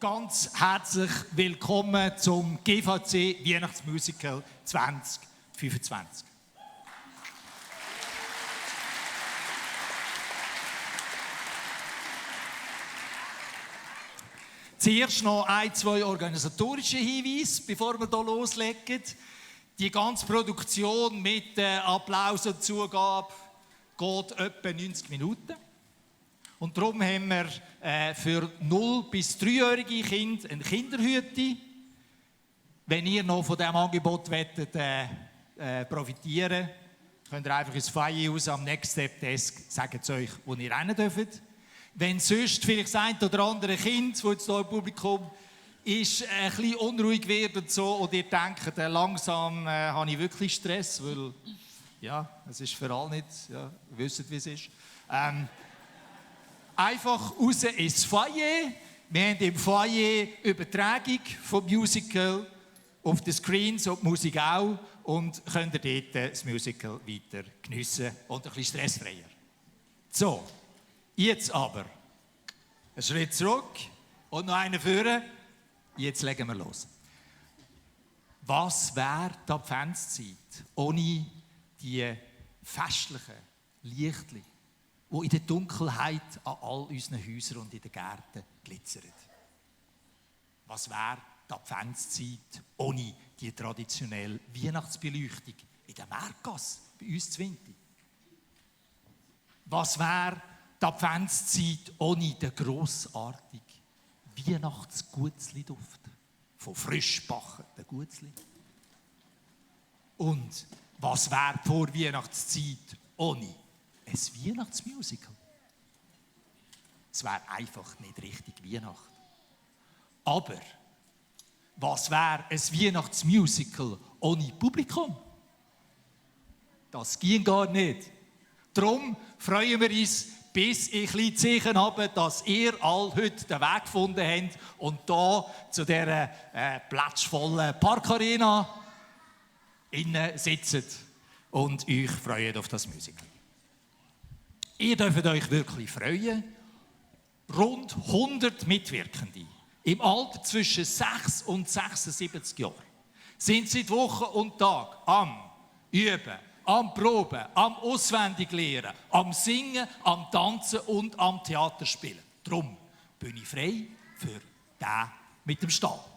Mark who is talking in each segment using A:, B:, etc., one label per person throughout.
A: ganz herzlich willkommen zum GVC Weihnachtsmusical 2025. Zuerst noch ein, zwei organisatorische Hinweise, bevor wir hier loslegen. Die ganze Produktion mit Applaus und Zugabe geht etwa 90 Minuten. Und darum haben wir für 0- bis 3-jährige Kinder eine Kinderhütte. Wenn ihr noch von diesem Angebot profitieren wollt, könnt ihr einfach ins Foyer raus am Next Step Desk sagen sie euch, wo ihr rein dürft. Wenn sonst vielleicht das ein oder andere Kind, das jetzt hier im Publikum ist, ein bisschen unruhig wird und so, und ihr denkt, langsam habe ich wirklich Stress, weil ja, es ist für alle nicht, ja, ihr wisst, wie es ist. Einfach raus ins Foyer. Wir haben im Foyer Übertragung vom Musical auf den Screens und die Musik auch, und könnt ihr dort das Musical weiter geniessen und ein bisschen stressfreier. So, jetzt aber ein Schritt zurück und noch einen vorne. Jetzt legen wir los. Was wäre die Adventszeit ohne die festlichen Lichtchen, die in der Dunkelheit an all unseren Häusern und in den Gärten glitzern? Was wäre die Adventszeit ohne die traditionelle Weihnachtsbeleuchtung in der Märkgasse bei uns zu Winti? Was wäre die Adventszeit ohne den grossartigen Weihnachtsgutzli-Duft von frisch gebackenen Gutzli? Und was wäre die Vorweihnachtszeit ohne ein Weihnachtsmusical? Es wäre einfach nicht richtig Weihnacht. Aber was wäre ein Weihnachtsmusical ohne Publikum? Das ging gar nicht. Darum freuen wir uns, bis ich ein bisschen Zeichen habe, dass ihr alle heute den Weg gefunden habt und hier zu dieser plätschvollen Parkarena innen sitzt und euch freut auf das Musical. Ihr dürft euch wirklich freuen. Rund 100 Mitwirkende im Alter zwischen 6 und 76 Jahren sind seit Wochen und Tag am Üben, am Proben, am Auswendiglernen, am Singen, am Tanzen und am Theaterspielen. Darum bin ich frei für den mit dem Stab.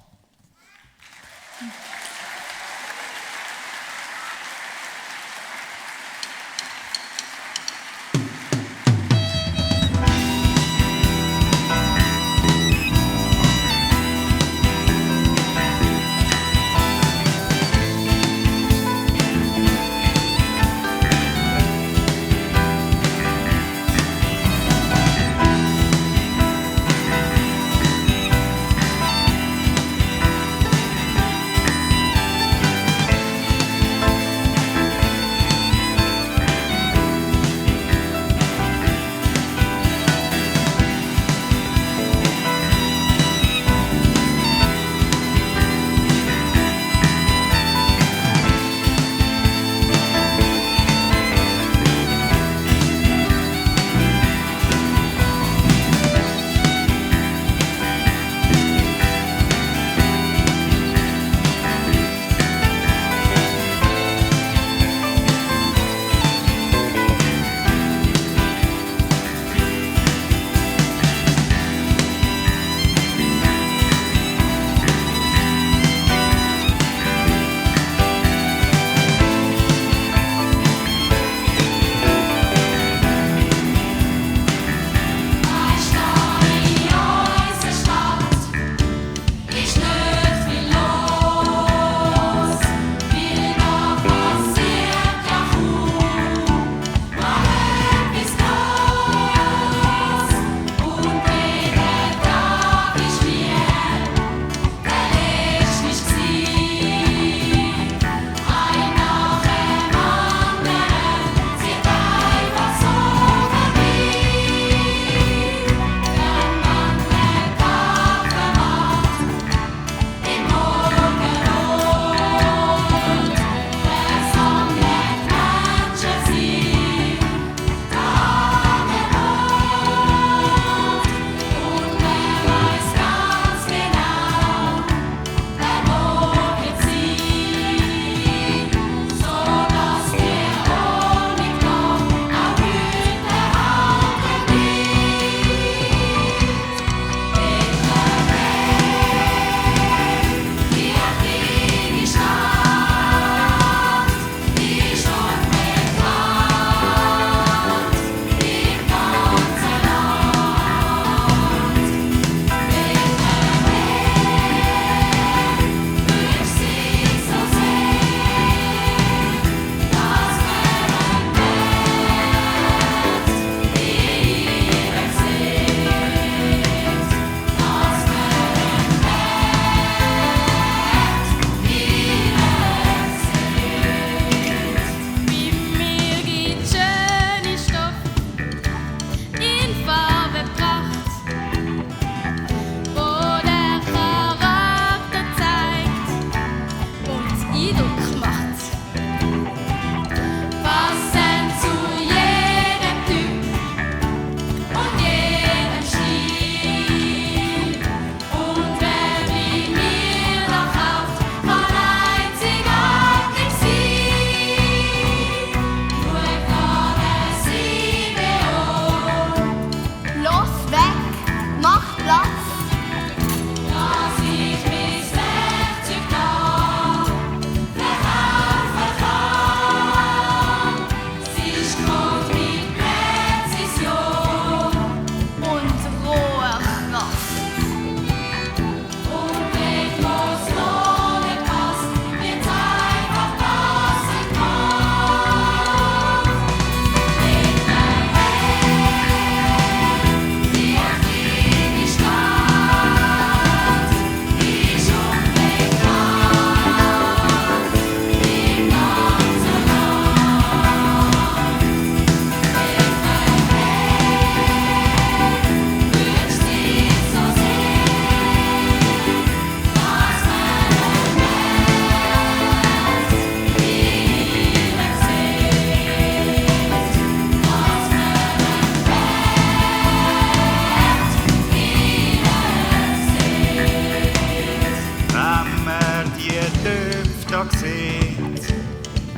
B: Tag sieht,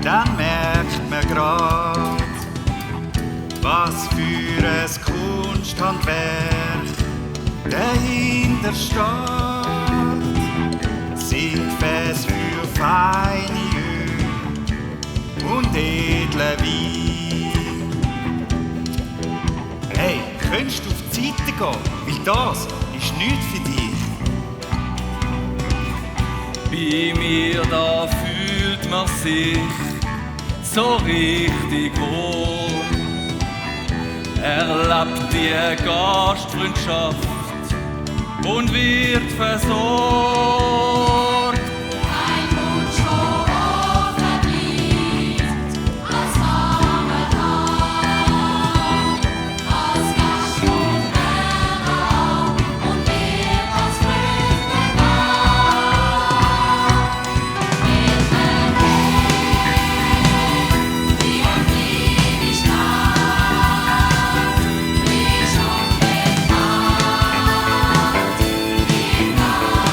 B: dann merkt man grad, was für ein Kunsthandwerk dahinter steht. Singfest für feine Öl und edle Wein. Hey, könntest du auf die Seite gehen, weil das ist nichts für dich.
C: Bei mir da fühlt man sich so richtig wohl. Erlebt die Gastfreundschaft und wird versorgt.
D: Ein Mund schon offen bleibt, als warmer Tag, als Gast vom Herrn und wird als Freunde wahr. Wir vergehen, wie ein Liebe Stadt, wie schon bekannt, im ganzen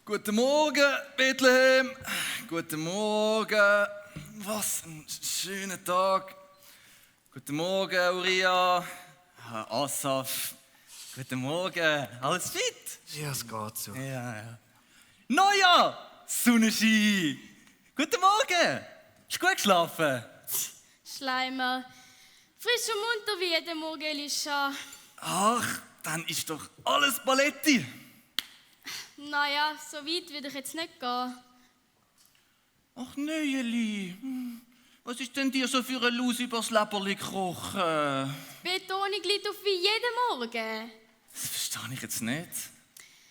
C: Guten Morgen, Bethlehem. Guten Morgen. Was ein schöner Tag. Guten Morgen, Uriah. Asaf. Guten Morgen. Alles fit?
B: Ja, es geht so.
C: Ja. Neujahr! Sonnenschein. Guten Morgen. Hast du gut geschlafen?
D: Schleimer. Frisch und munter wie jeden Morgen, Elisha.
C: Ach, dann ist doch alles Paletti.
D: Naja, so weit würde ich jetzt nicht gehen.
C: Ach, Neueli. Was ist denn dir so für eine Lus übers Leberli gekrochen?
D: Betonung liegt auf wie jeden Morgen.
C: Das verstehe ich jetzt nicht.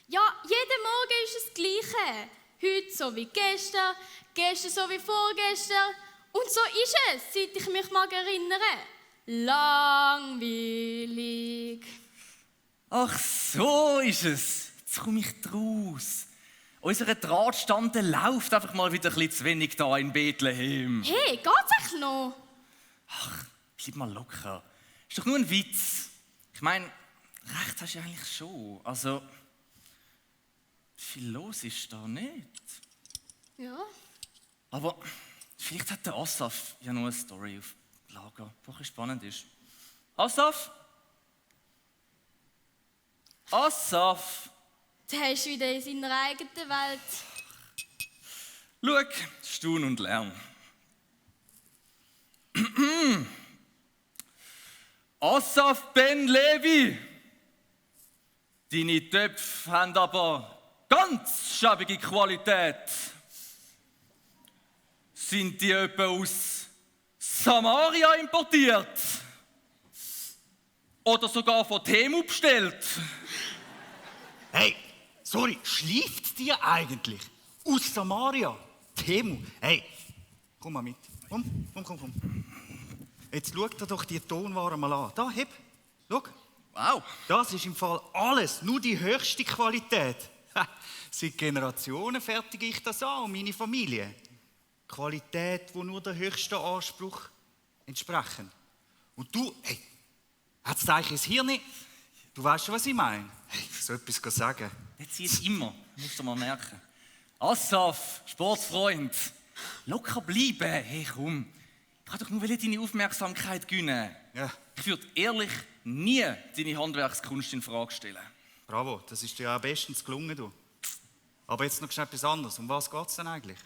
D: Ja, jeden Morgen ist es das Gleiche. Heute so wie gestern, gestern so wie vorgestern. Und so ist es, seit ich mich mag erinnere. Langweilig.
C: Ach, so ist es. Jetzt komme ich draus. Unser Drahtstand der läuft einfach mal wieder ein bisschen zu wenig da in Bethlehem.
D: Hey, geht's echt noch?
C: Bleib mal locker. Ist doch nur ein Witz. Ich meine, recht hast du eigentlich schon. Also, viel los ist da nicht.
D: Ja.
C: Aber vielleicht hat der Asaf ja noch eine Story auf Lager, die ein bisschen spannend ist. Asaf? Asaf!
D: Der ist wieder in seiner eigenen Welt.
C: Schau, staun und lern. Asaf Ben Levi! Deine Töpfe haben aber ganz schäbige Qualität. Sind die etwa aus Samaria importiert? Oder sogar von Temu bestellt?
B: Hey, sorry, schläft dir eigentlich? Aus Samaria? Temu? Hey, komm mal mit. Komm. Jetzt schau dir doch die Tonware mal an. Da, heb. Schau.
C: Wow!
B: Das ist im Fall alles, nur die höchste Qualität. Seit Generationen fertige ich das an und meine Familie. Qualität, die nur der höchsten Anspruch entsprechen. Und du, hey, hat's dir eigentlich ins Hirn? Du weißt schon, was ich meine. Hey, so etwas sagen.
C: Jetzt zieht immer, musst du mal merken. Asaf, Sportfreund, locker bleiben. Hey, komm. Ich kann doch nur deine Aufmerksamkeit gewinnen.
B: Ja,
C: Ich würde ehrlich nie deine Handwerkskunst in Frage stellen.
B: bravo, das ist dir auch bestens gelungen, du. Aber jetzt noch schnell etwas anderes. Um was geht es denn eigentlich?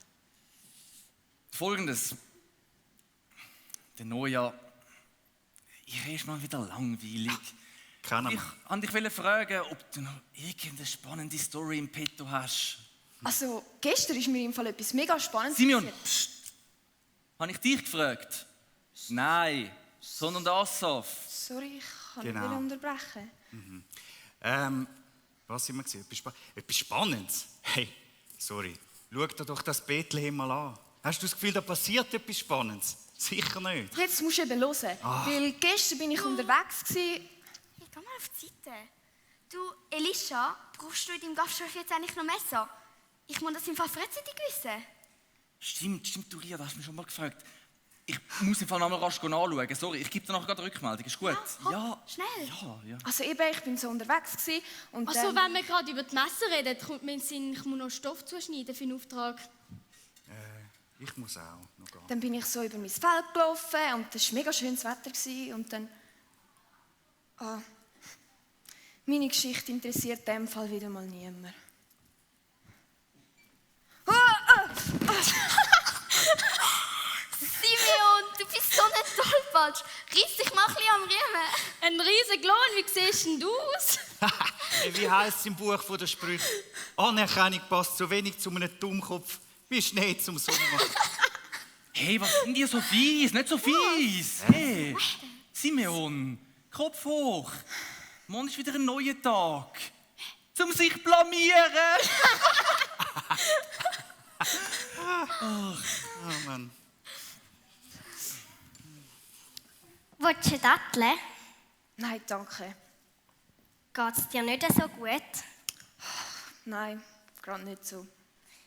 C: Folgendes. Der Neujahr, ist mal wieder langweilig.
B: Kennen
C: Ich
B: wir.
C: wollte dich fragen, ob du noch irgendeine spannende Story im Petto hast.
E: Also, gestern ist mir im Fall etwas mega Spannendes
C: Simeon,
E: passiert.
C: pst. Habe ich dich gefragt? Nein, sondern der Asaf.
E: Sorry, ich kann
B: Genau.
E: nicht unterbrechen.
B: Was sind wir gesehen? Etwas Spannendes. Hey, sorry. Schau dir doch das Bethlehem mal an. Hast du das Gefühl, da passiert etwas Spannendes? Sicher nicht.
E: Jetzt musst du eben hören, weil gestern bin ich unterwegs gewesen.
F: Hey, geh mal auf die Seite. Du, Elisha, brauchst du in deinem Gasthof jetzt eigentlich noch Messer? Ich muss das im Fall frühzeitig wissen.
C: Stimmt, du Ria, das hast du mich schon mal gefragt. Ich muss im Fall nochmal rasch nachschauen. Sorry, ich gebe dir nachher gerade eine Rückmeldung. Ist gut?
F: hopp, schnell.
C: Ja.
E: Also eben, ich bin so unterwegs gewesen und
D: Also, wenn wir gerade über die Messer reden, kommt mir in den Sinn, ich muss noch Stoff zuschneiden für einen Auftrag.
B: Ich muss auch noch gehen.
E: dann bin ich so über mein Feld gelaufen und es war mega schönes Wetter gewesen, und dann... meine Geschichte interessiert in dem Fall wieder mal niemand.
F: Simeon, du bist so ein Tollpatsch. Reiss dich mal ein bisschen am Riemen.
D: Ein riesen Klon, wie siehst denn du aus?
B: Hey, wie heisst es im Buch der Sprüche? Anerkennung passt so wenig zu einem Dummkopf wie Schnee zum Sommer.
C: Hey, was sind die so fies? Nicht so fies. Hey, Simeon, Kopf hoch. Morgen ist wieder ein neuer Tag. Zum sich blamieren.
B: Oh Mann.
F: Willst du Datteln?
E: Nein, danke.
F: Geht es dir nicht so gut?
E: Nein, gerade nicht so.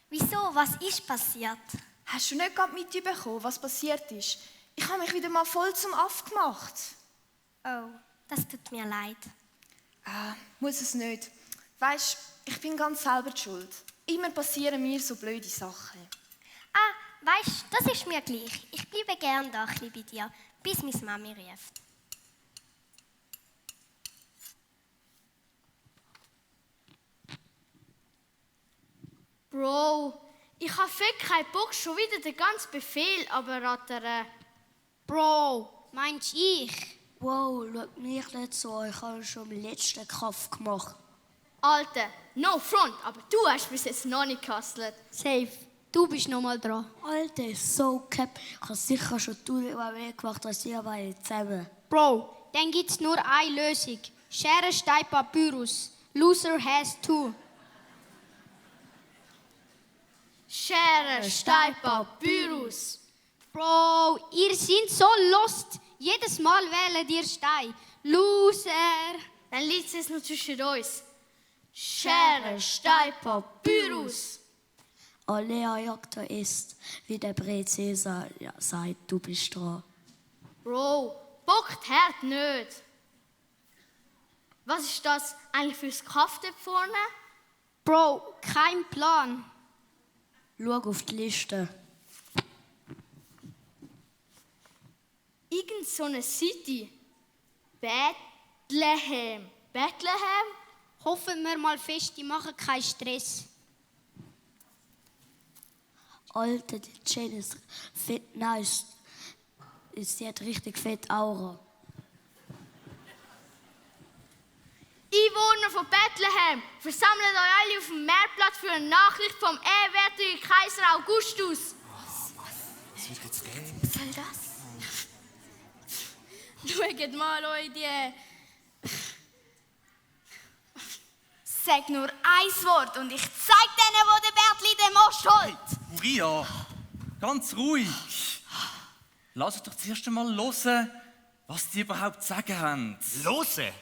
F: Wieso? Was ist passiert?
E: Hast du nicht gerade mitbekommen, was passiert ist? Ich habe mich wieder mal voll zum Aff gemacht.
F: Oh, das tut mir leid.
E: Muss es nicht. Weisst, ich bin ganz selber die schuld. Immer passieren mir so blöde Sachen.
F: Weißt, das ist mir gleich. Ich bleibe gern da ein bisschen bei dir, bis meine Mami ruft.
D: Bro, ich habe fett keinen Bock, schon wieder den ganzen Befehl abrattern. Bro, meinst ich?
G: Wow, schaut mich nicht so, ich habe schon den letzten Kampf gemacht.
D: Alter, no front, aber du hast bis jetzt noch nicht gehustelt.
G: Safe, du bist noch mal dran. Alter, so cap. Ich habe sicher schon tausendmal mehr gemacht als ihr beide zusammen.
H: Bro, dann gibt's nur eine Lösung. Schere, Stein, Papyrus. Loser has two.
D: Schere, Stein, Papyrus.
H: Bro, ihr seid so lost. Jedes Mal wählen ihr Stein. Loser.
D: Dann liegt es nur zwischen uns. Schere, Stein, Papyrus.
G: Alea Jagda ist, wie der Bre Cäsar sagt, du bist dran.
D: Bro, bockt hart nicht. Was ist das eigentlich fürs Kaff dort vorne?
H: Bro, kein Plan.
G: Schau auf die Liste.
D: Irgend so eine City. Bethlehem. Bethlehem?
H: Hoffen wir mal fest, die machen keinen Stress.
G: Alter, die Jane ist fett nice. Sie hat richtig fett Aura.
D: Einwohner von Bethlehem, versammelt euch alle auf dem Marktplatz für eine Nachricht vom ehrwürdigen Kaiser Augustus.
B: Was wird jetzt gehen?
F: Was soll das?
D: Schaut mal euch die...
F: Sag nur ein Wort und ich zeig denen, wo der Bertli den Most holt.
C: Ria, ganz ruhig. Lass uns doch zuerst einmal hören, was die überhaupt zu sagen haben.
B: Hören?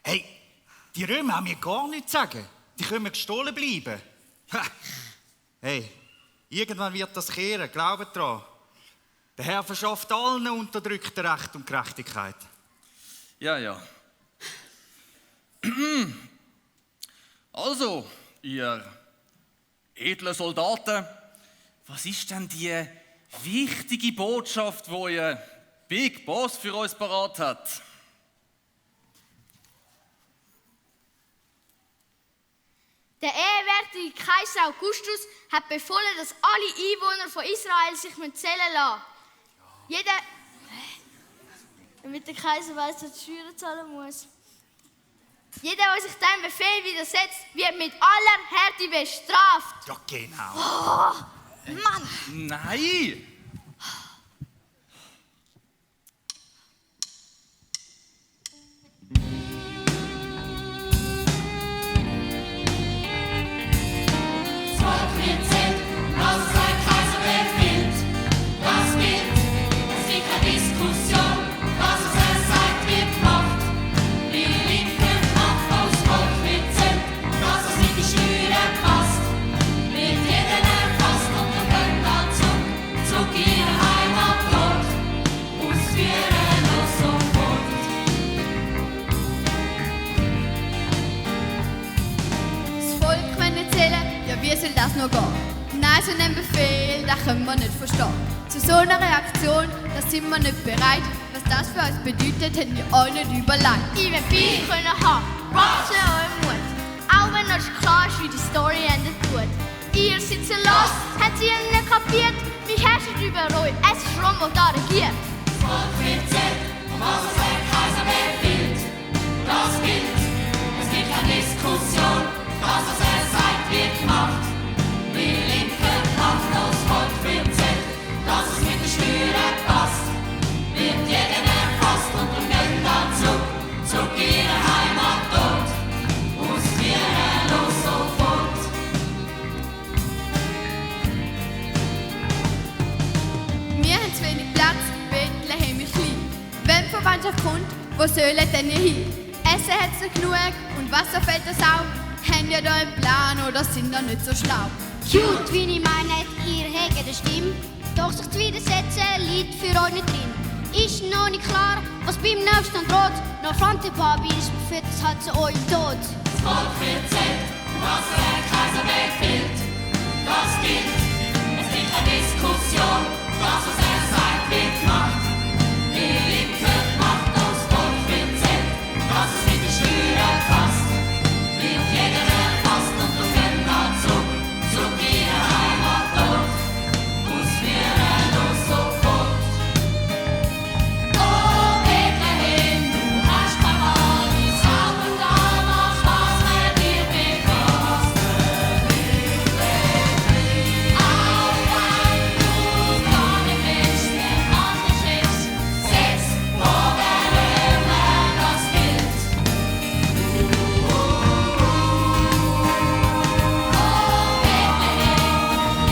B: Hey, die Römer haben mir gar nichts zu sagen. Die können gestohlen bleiben. Ha. Hey, irgendwann wird das kehren, glaubt dran. Der Herr verschafft allen Unterdrückten Recht und Gerechtigkeit.
C: Ja. Also, ihr edlen Soldaten, was ist denn die wichtige Botschaft, die ihr Big Boss für uns parat hat?
D: Der ehrwürdige Kaiser Augustus hat befohlen, dass alle Einwohner von Israel sich zählen lassen. Jeder... Damit der Kaiser weiss, dass er Steuern zahlen muss. Jeder, der sich diesem Befehl widersetzt, wird mit aller Härte bestraft.
B: Ja, genau.
C: Nein!
D: so einen Befehl, den können wir nicht verstehen. Zu so einer Reaktion, da sind wir nicht bereit. Was das für uns bedeutet, haben wir auch nicht überlegt.
H: Ich will viel können haben, braucht euren Mut. Auch wenn euch klar ist, wie die Story endet tut. Ihr seid so lost, habt ihr nicht kapiert? Wir herrschen über euch, es ist Rom, der da regiert.
I: Das Volk wird zählt, was es der Kaiser befiehlt. Das gilt, es gibt keine Diskussion, das, was er sagt, wird gemacht. Wir linken Kraft, das Volk wird zählt, dass es mit der Steuer passt. Wird jeder erfasst und gehen dann zurück in ihre Heimat dort. Aus ihrer los sofort.
D: Wir haben zu wenig Platz, Bethlehem ist klein. Wenn die Verwandtschaft kommt, wo sollen denn ihr hin? Essen hat es genug und Wasser fällt das auch. Habt ihr da einen Plan oder sind ihr nicht so schlau?
H: Cute, wie ich meine, ihr habt eine Stimme. Doch sich zu widersetzen, liegt für euch nicht drin. Ist noch nicht klar, was beim nächsten droht. Noch Frontepapi ist führt es halt zu eurem Tod.
I: Das Volk wird zählt, was der Kaiser befiehlt. Das gilt, es gibt keine Diskussion, das, was er sagt, wird gemacht. Die linke Macht, das Volk wird zählt, dass es mit der Steuer passt. Wird jeder erfasst und du gehst dann zurück in ihre Heimat dort. Aus ihrer los sofort. Oh Bethlehem, du hast Paradies, auch und all macht was er dir befasst. Auch ein Ruf gar nicht bist, der anders ist, setzt vor der Römer das Bild.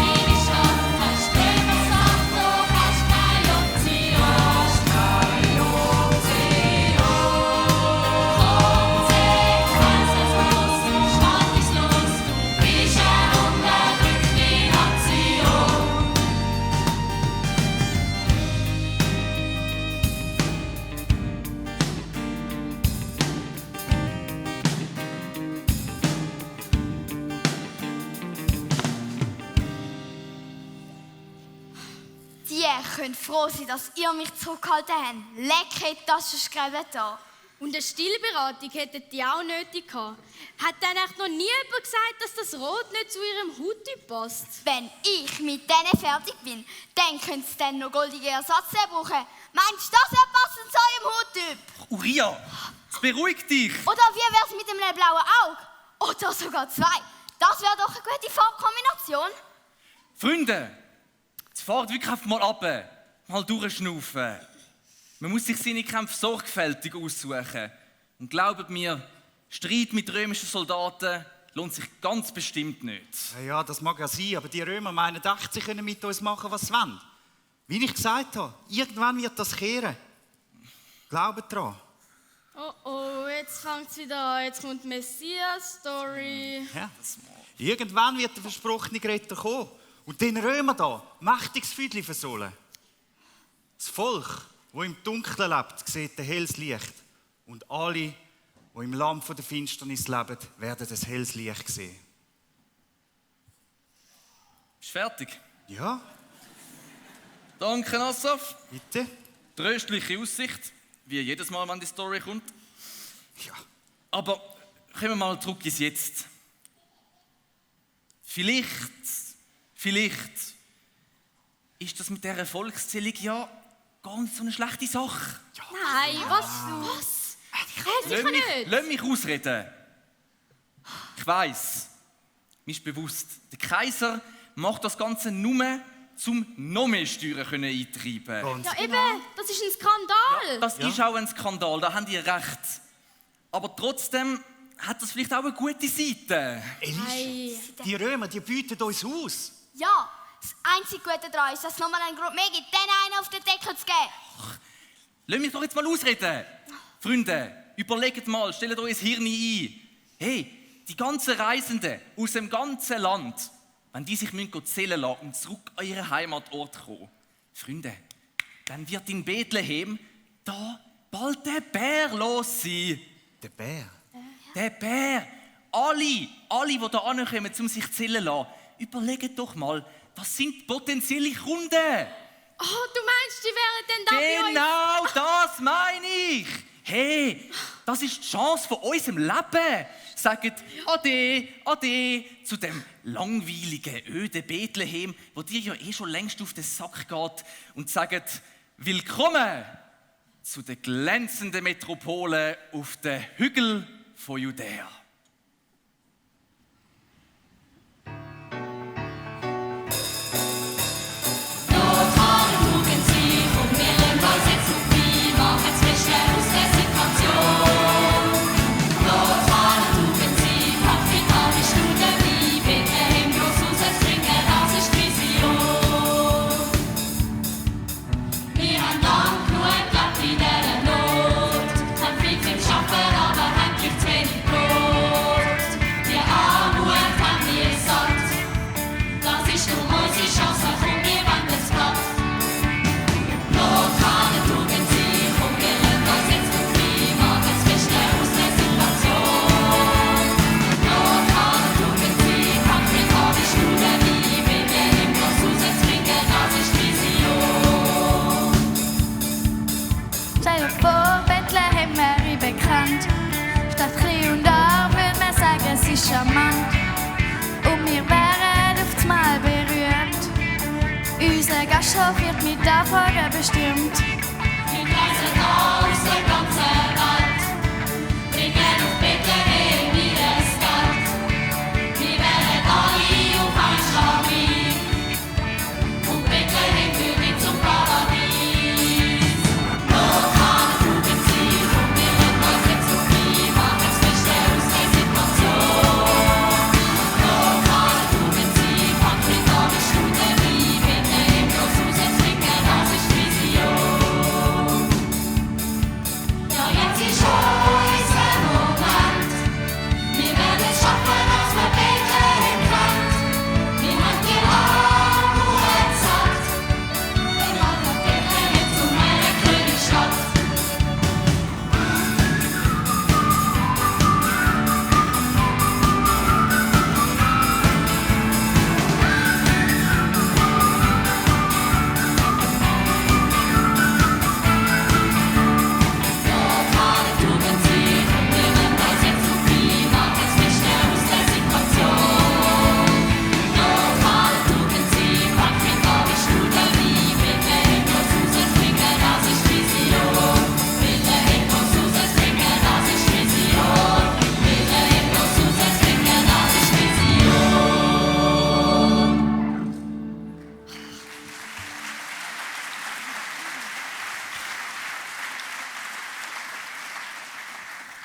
I: Liebe Stadt, hast Ströme satt, doch hast keine Option. Konsequenzlos, schwankungslos, du bist eine unterdrückte Nation.
F: Die können froh sein, dass ihr mich zurückgehalten habt. Lecker, das ist gerade da.
D: Und eine Stillberatung hätten die auch nötig gehabt. Hat dann echt noch nie jemand gesagt, dass das Rot nicht zu ihrem Huttyp passt?
F: Wenn ich mit denen fertig bin, dann könnt ihr dann noch goldige Ersatzteile brauchen. Meinst du, das wäre passend zu eurem Huttyp?
C: Uriah, beruhig dich.
F: Oder wie wär's mit dem blauen Auge? Oder sogar zwei. Das wäre doch eine gute Farbkombination.
C: Freunde, jetzt fahrt wirklich einfach mal ab. Mal durchschnaufen. Man muss sich seine Kämpfe sorgfältig aussuchen. Und glaubt mir, Streit mit römischen Soldaten lohnt sich ganz bestimmt nicht.
B: Ja, das mag ja sein, aber die Römer meinen echt, sie können mit uns machen, was sie wollen. Wie ich gesagt habe, irgendwann wird das kehren. Glaubt dran.
D: Oh, jetzt fängt es wieder an. Jetzt kommt die Messias-Story.
B: Ja. Irgendwann wird der versprochene Retter kommen und den Römer da mächtiges Füdli versohlen. Das Volk, das im Dunkeln lebt, sieht ein helles Licht. Und alle, die im Land von der Finsternis leben, werden ein helles Licht sehen.
C: Bist du fertig?
B: Ja,
C: Danke, Assaf.
B: bitte.
C: Tröstliche Aussicht, wie jedes Mal, wenn die Story kommt.
B: Ja.
C: Aber kommen wir mal zurück ins Jetzt. Vielleicht ist das mit dieser Volkszählung ja gar nicht so eine schlechte Sache.
D: Nein, was? Sicher nicht.
C: Lass mich ausreden. Ich weiss, mir ist bewusst, der Kaiser macht das Ganze nur, um noch mehr Steuern eintreiben.
B: Ganz
D: Ja, eben, das ist ein Skandal.
C: Das ist auch ein Skandal, da haben die recht. Aber trotzdem hat das vielleicht auch eine gute Seite.
B: Elisha, die Römer, die bieten uns aus.
F: Ja, das einzige Gute daran ist, dass es nochmal einen Grund mehr gibt, denen einen auf den Deckel zu geben.
C: Lass mich doch jetzt mal ausreden. Freunde, überlegt mal, stellt euch ein Hirn ein. Hey, die ganzen Reisenden aus dem ganzen Land, wenn die sich zählen lassen und zurück an ihren Heimatort kommen, Freunde, dann wird in Bethlehem da bald der Bär los sein.
B: Der Bär?
C: Der Bär. Alle, die hier ankommen, um sich zählen zu lassen, überlegt doch mal, das sind potenzielle Kunden.
D: Oh, du meinst, die wären dann da bei uns?
C: Genau, das meine ich. Hey, das ist die Chance von unserem Leben. Sagt Ade, Ade zu dem langweiligen, öden Bethlehem, wo dir ja schon längst auf den Sack geht. Und sagt Willkommen zu der glänzenden Metropole auf den Hügel von Judäa.
J: Charmant und wir wären auf das Mal berühmt. Unser Gasthof wird mit Erfolgen bestimmt.
I: Wir reisen aus der ganzen Welt, bringen auf Bethlehem ihr Geld. Wir wären alle auf ein Schlag reich und Bethlehem wird zum Paradies. Dort kann Tugend sein und wir hören uns jetzt so viel, machen das Beste aus der Situation.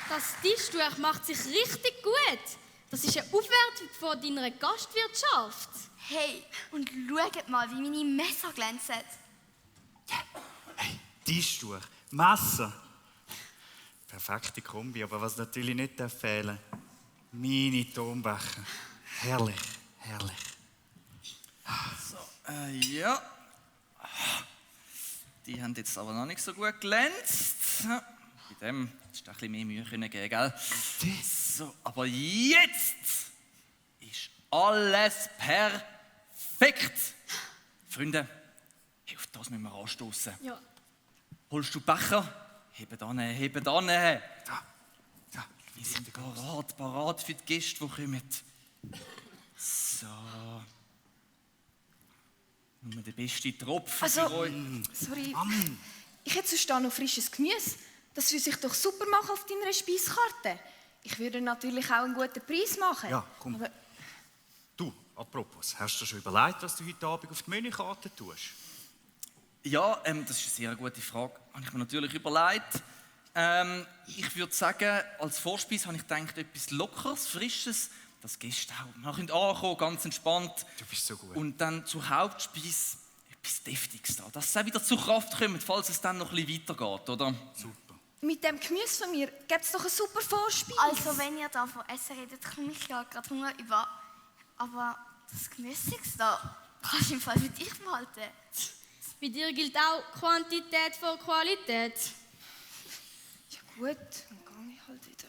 D: Das Tischtuch macht sich richtig gut. Das ist eine Aufwertung von deiner Gastwirtschaft.
F: Hey, und schaut mal, wie meine Messer glänzen.
B: Hey, Tischtuch, Messer. Perfekte Kombi, aber was natürlich nicht fehlen darf, meine Tonbecher. Herrlich, herrlich.
C: So, ja. Die haben jetzt aber noch nicht so gut glänzt. Bei dem ist ein bisschen mehr Mühe geben, gell? So, aber jetzt ist alles perfekt. Freunde, auf das müssen wir anstoßen.
D: Ja.
C: Holst du Becher? Hebt an, hebt an.
B: Da.
C: Wir sind parat für die Gäste, die kommen. So. Nur der beste Tropfen
E: Also,
C: für euch.
E: sorry. Ich hätte sonst noch frisches Gemüse. Das würde sich doch super machen auf deiner Speiskarte. Ich würde natürlich auch einen guten Preis machen.
B: Ja, komm.
E: Aber
B: Du, apropos, hast du dir schon überlegt, was du heute Abend auf die Menükarte tust?
C: Ja, das ist eine sehr gute Frage. Habe ich mir natürlich überlegt. Ich würde sagen, als Vorspeise habe ich gedacht, etwas Lockeres, Frisches, das Gäste auch mal ankommen, ganz entspannt.
B: Du bist so gut.
C: Und dann zur Hauptspeise etwas Deftiges da, dass sie auch wieder zur Kraft kommen, falls es dann noch ein bisschen weitergeht, oder?
B: Super.
E: mit dem Gemüse von mir gibt es doch eine super Vorspeise.
F: Also, wenn ihr da von Essen redet, komme ich ja gerade Hunger über. Aber das Gemüse da kannst du im Fall für dich behalten.
D: Bei dir gilt auch Quantität vor Qualität.
E: Ja gut, dann gehe ich halt wieder.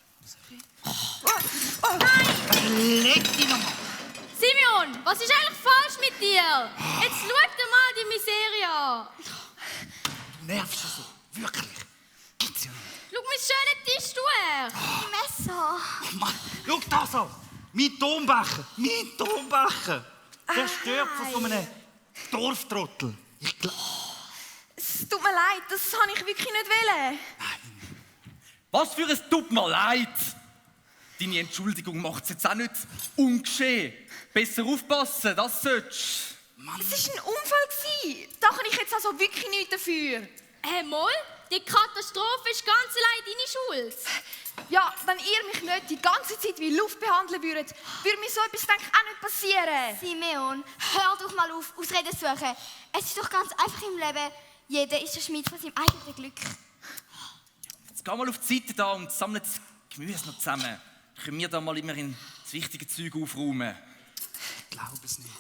B: Leg dich nochmal.
D: Simeon, was ist eigentlich falsch mit dir? Jetzt schau dir mal die Miserie an.
B: Du nervst so. Wirklich. Gibt's ja nicht.
D: Schau mein schönen Tisch her.
F: Die Messer.
B: Oh Mann, schau das an. Mein Tonbecher. Mein Tonbecher. Zerstört von so einem Dorftrottel. Ich glaube...
E: Es tut mir leid, das habe ich wirklich nicht wollen.
C: Was für ein tut mir leid! Deine Entschuldigung macht es jetzt auch nicht ungeschehen. Besser aufpassen, das solltest
E: Es war ein Unfall. Da kann ich jetzt also wirklich nichts dafür.
D: Mal, die Katastrophe ist ganz allein deine Schuld.
E: Ja, wenn ihr mich nicht die ganze Zeit wie Luft behandeln würdet, würde mir so etwas denke ich, auch nicht passieren.
F: Simeon, hör doch mal auf, Ausreden zu suchen. Es ist doch ganz einfach im Leben. Jeder ist der Schmied von seinem eigenen Glück.
C: Jetzt geh mal auf die Seite da und sammle das Gemüse noch zusammen. Dann können wir da mal immerhin das wichtige Zeug aufräumen.
B: Ich glaube es nicht.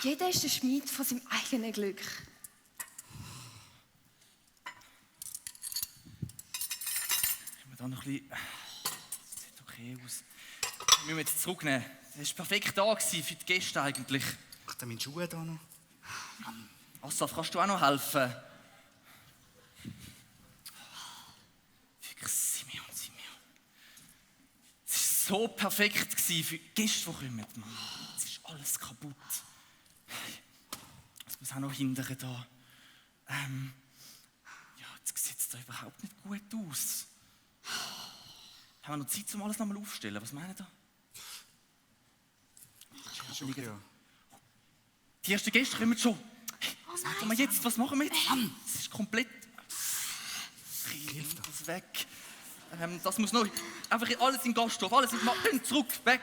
E: Jeder ist der Schmied von seinem eigenen Glück.
C: Können wir da noch ein bisschen... Das sieht okay aus. Das müssen wir jetzt zurücknehmen. Das war perfekt da für die Gäste eigentlich.
B: Ach, da meine Schuhe da noch.
C: Asaf, kannst du auch noch helfen? Wirklich, Simeon. Es war so perfekt für die Gäste, die kommen. Mann, jetzt ist alles kaputt. Es muss auch noch hindern da. Ja, jetzt sieht es da überhaupt nicht gut aus. Haben wir noch Zeit, um alles nochmal aufzustellen? Was meinen ihr?
B: Okay, ja.
C: Die ersten Gäste kommen schon. Hey, was machen wir jetzt? Was machen wir jetzt? Es ist komplett... Hilft das weg. Das muss noch... Einfach alles im Gasthof, alles im... Zurück, weg.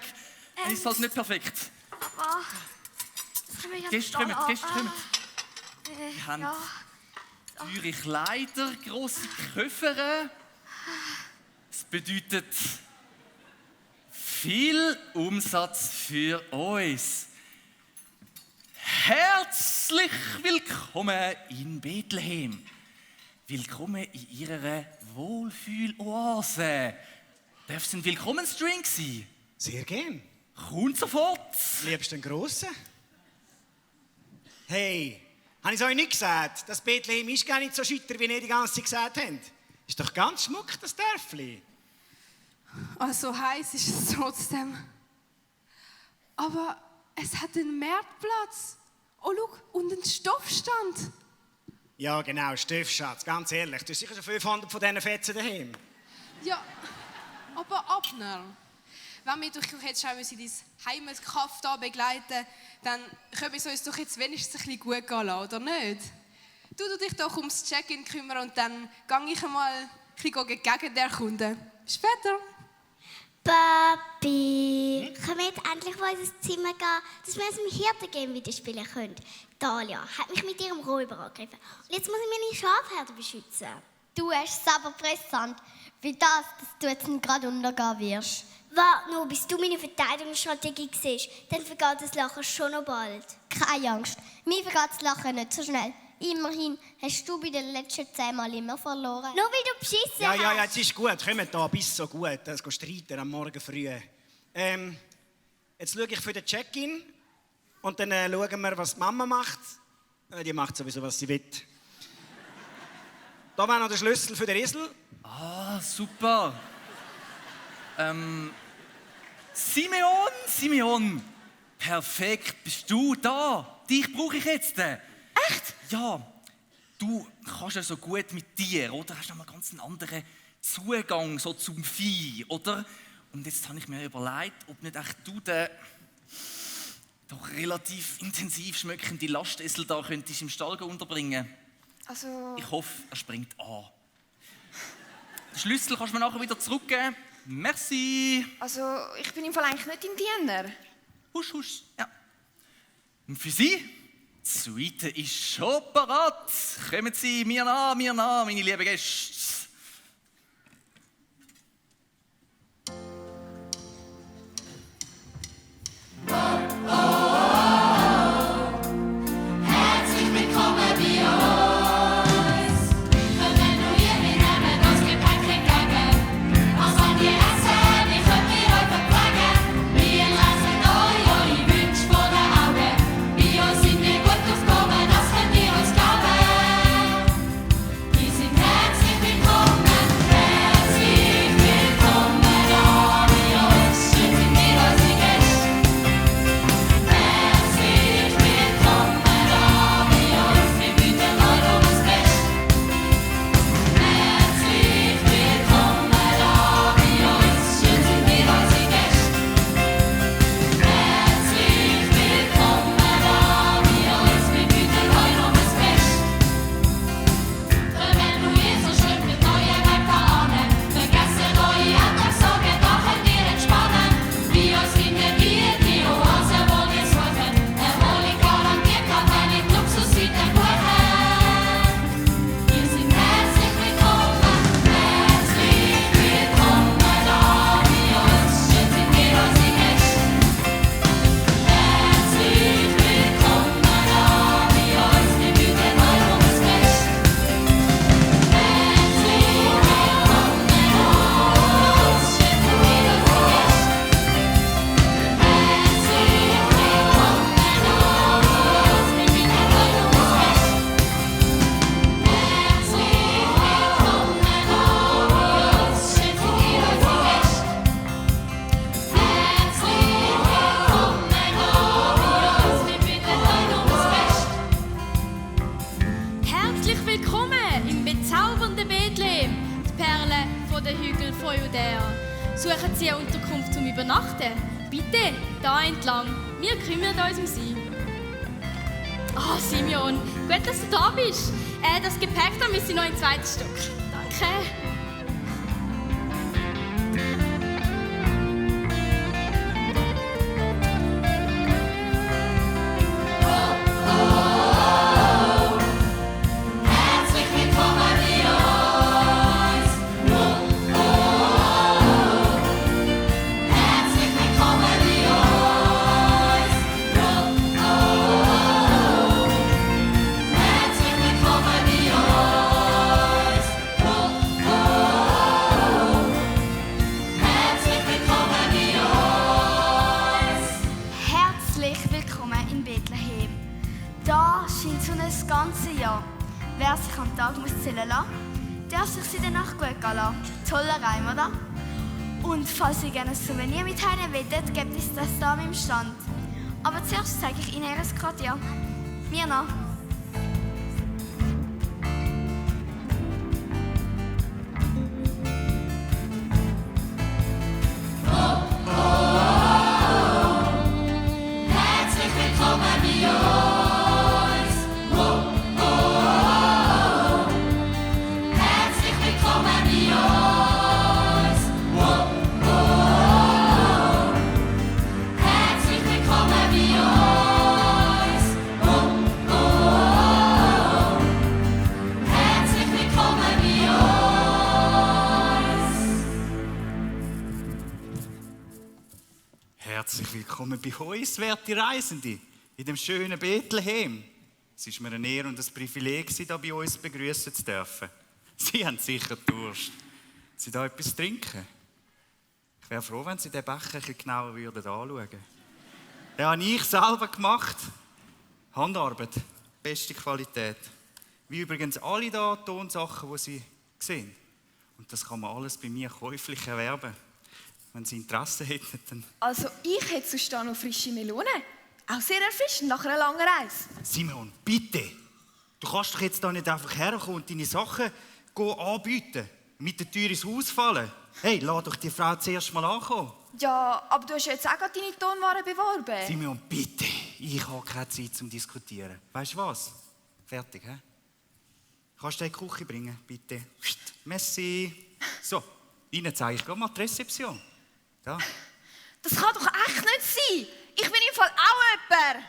C: Dann ist halt nicht perfekt.
F: Aber...
C: Gäste kommen. Wir haben teure Kleider, grosse Koffer. Das bedeutet viel Umsatz für uns. Herzlich willkommen in Bethlehem. Willkommen in Ihrer Wohlfühloase. Darf es ein Willkommensdrink sein?
K: Sehr gern.
C: Kommt sofort.
K: Liebst du einen grossen? Hey, habe ich es euch nicht gesagt? Das Bethlehem ist gar nicht so schütter, wie ihr die ganze Zeit gesagt habt. Ist doch ganz schmuck, das Dörfli.
L: Also heiß ist es trotzdem. Aber es hat einen Marktplatz. Oh, schau, und einen Stoffstand.
K: Ja, genau, Stoffschatz, ganz ehrlich. Du hast sicher schon 500 von diesen Fetzen daheim.
L: Ja, aber Abner, wenn wir dich jetzt schon in dein Heimatkaff da begleiten, dann können wir uns doch jetzt wenigstens ein bisschen gut gehen lassen, oder nicht? Du dich doch ums Check-in kümmern und dann gehe ich einmal ein bisschen gegen erkunden. Später.
H: Papi, können wir jetzt endlich mal in unser Zimmer gehen, dass wir uns im Hirtengame wieder spielen können? Dalia hat mich mit ihrem Räuber angegriffen. Und jetzt muss ich meine Schafherde beschützen.
F: Du hast es aber pressant, wie dass du jetzt gerade untergehen wirst.
H: Warte nur, bis du meine Verteidigungsstrategie siehst, dann vergeht das Lachen schon noch bald.
F: Keine Angst, mir vergeht das Lachen nicht so schnell. Immerhin hast du bei den letzten 10 Mal immer verloren.
H: Nur weil du beschissen hast.
K: Ja, jetzt ist gut. Kommt da, bis so gut. Das geht streiten am Morgen früh. Jetzt schaue ich für den Check-in und dann schauen wir, was die Mama macht. Die macht sowieso, was sie will. Da war noch der Schlüssel für den Esel.
C: Ah, super. Simeon! Perfekt, bist du da? Dich brauche ich jetzt. Echt? Ja, du kannst ja so gut mit dir, oder? Hast du noch mal ganz einen anderen Zugang so zum Vieh, oder? Und jetzt habe ich mir überlegt, ob nicht echt du den doch relativ intensiv schmeckende Lastesel da könntest im Stall unterbringen.
E: Also...
C: Ich hoffe, er springt an. Den Schlüssel kannst du mir nachher wieder zurückgeben. Merci.
E: Also, ich bin im Fall eigentlich nicht im Diener.
C: Husch. Ja. Und für Sie? Die Suite ist schon parat. Kommen Sie mir nach, meine lieben Gäste.
I: Herzlich willkommen bei uns. Kommen nur hier, wir nehmen das Gepäck entgegen. Was wollt ihr essen? Wir können mit euch verpflegen. Wir lassen euch
M: von Judäa. Suchen Sie eine Unterkunft zum Übernachten? Bitte, da entlang. Wir kümmern uns um Sie. Ah, Simeon, gut, dass du da bist. Das Gepäck da müssen Sie noch im zweiten Stock. Danke.
F: Wer sich am Tag muss zählen lassen, darf sich sie danach gut gehen lassen. Toller Reim, oder? Und falls ihr gerne ein Souvenir mit heimnehmen wollt, gebt es das da im Stand. Aber zuerst zeige ich Ihnen ihr Quartier. Mir noch.
B: Herzlich willkommen bei uns, werte Reisende, in dem schönen Bethlehem. Es ist mir eine Ehre und ein Privileg, Sie hier bei uns begrüßen zu dürfen. Sie haben sicher Durst. Sie da etwas trinken? Ich wäre froh, wenn Sie den Becher ein bisschen genauer anschauen würden. Den habe ich selber gemacht. Handarbeit, beste Qualität. Wie übrigens alle da Tonsachen, die Sie sehen. Und das kann man alles bei mir käuflich erwerben. Wenn Sie Interesse hätten, dann...
E: Also ich hätte sonst da noch frische Melonen. Auch sehr erfrischend nach einer langen Reise.
B: Simon, bitte! Du kannst doch jetzt da nicht einfach herkommen und deine Sachen anbieten. Mit der Tür ins Haus fallen. Hey, lass doch die Frau zuerst mal ankommen.
E: Ja, aber du hast jetzt auch gerade deine Tonwaren beworben.
B: Simon, bitte! Ich habe keine Zeit zum Diskutieren. Weißt du was? Fertig, hä? Kannst du in die Küche bringen, bitte? Merci. So, Ihnen zeige ich gerade mal die Rezeption. Ja.
E: Das kann doch echt nicht sein. Ich bin im Fall auch jemand.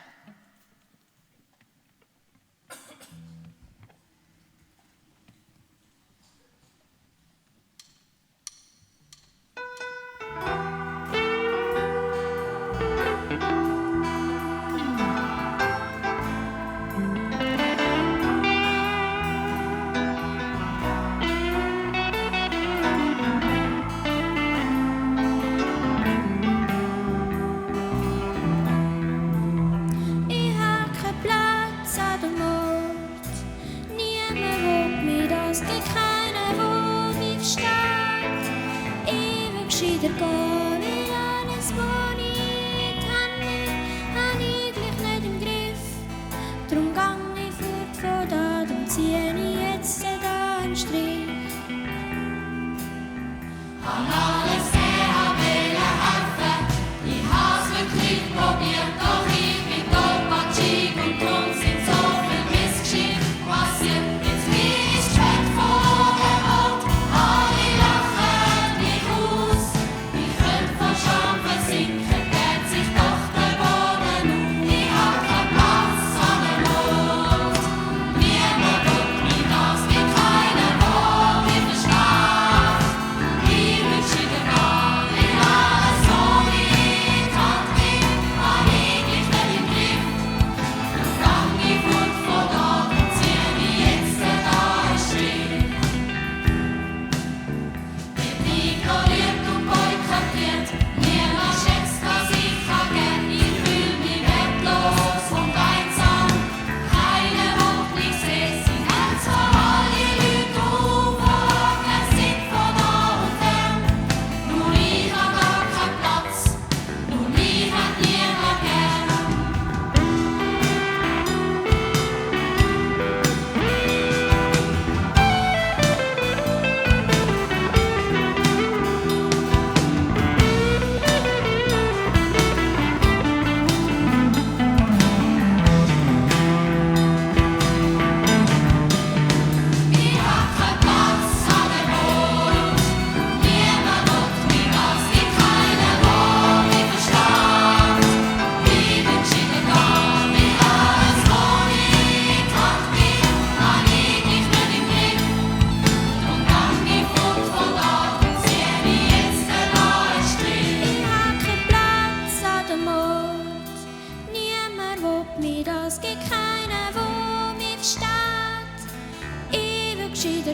I: Sinken, geht sich doch der Boden um. Ich hab keinen Platz an dem Mond.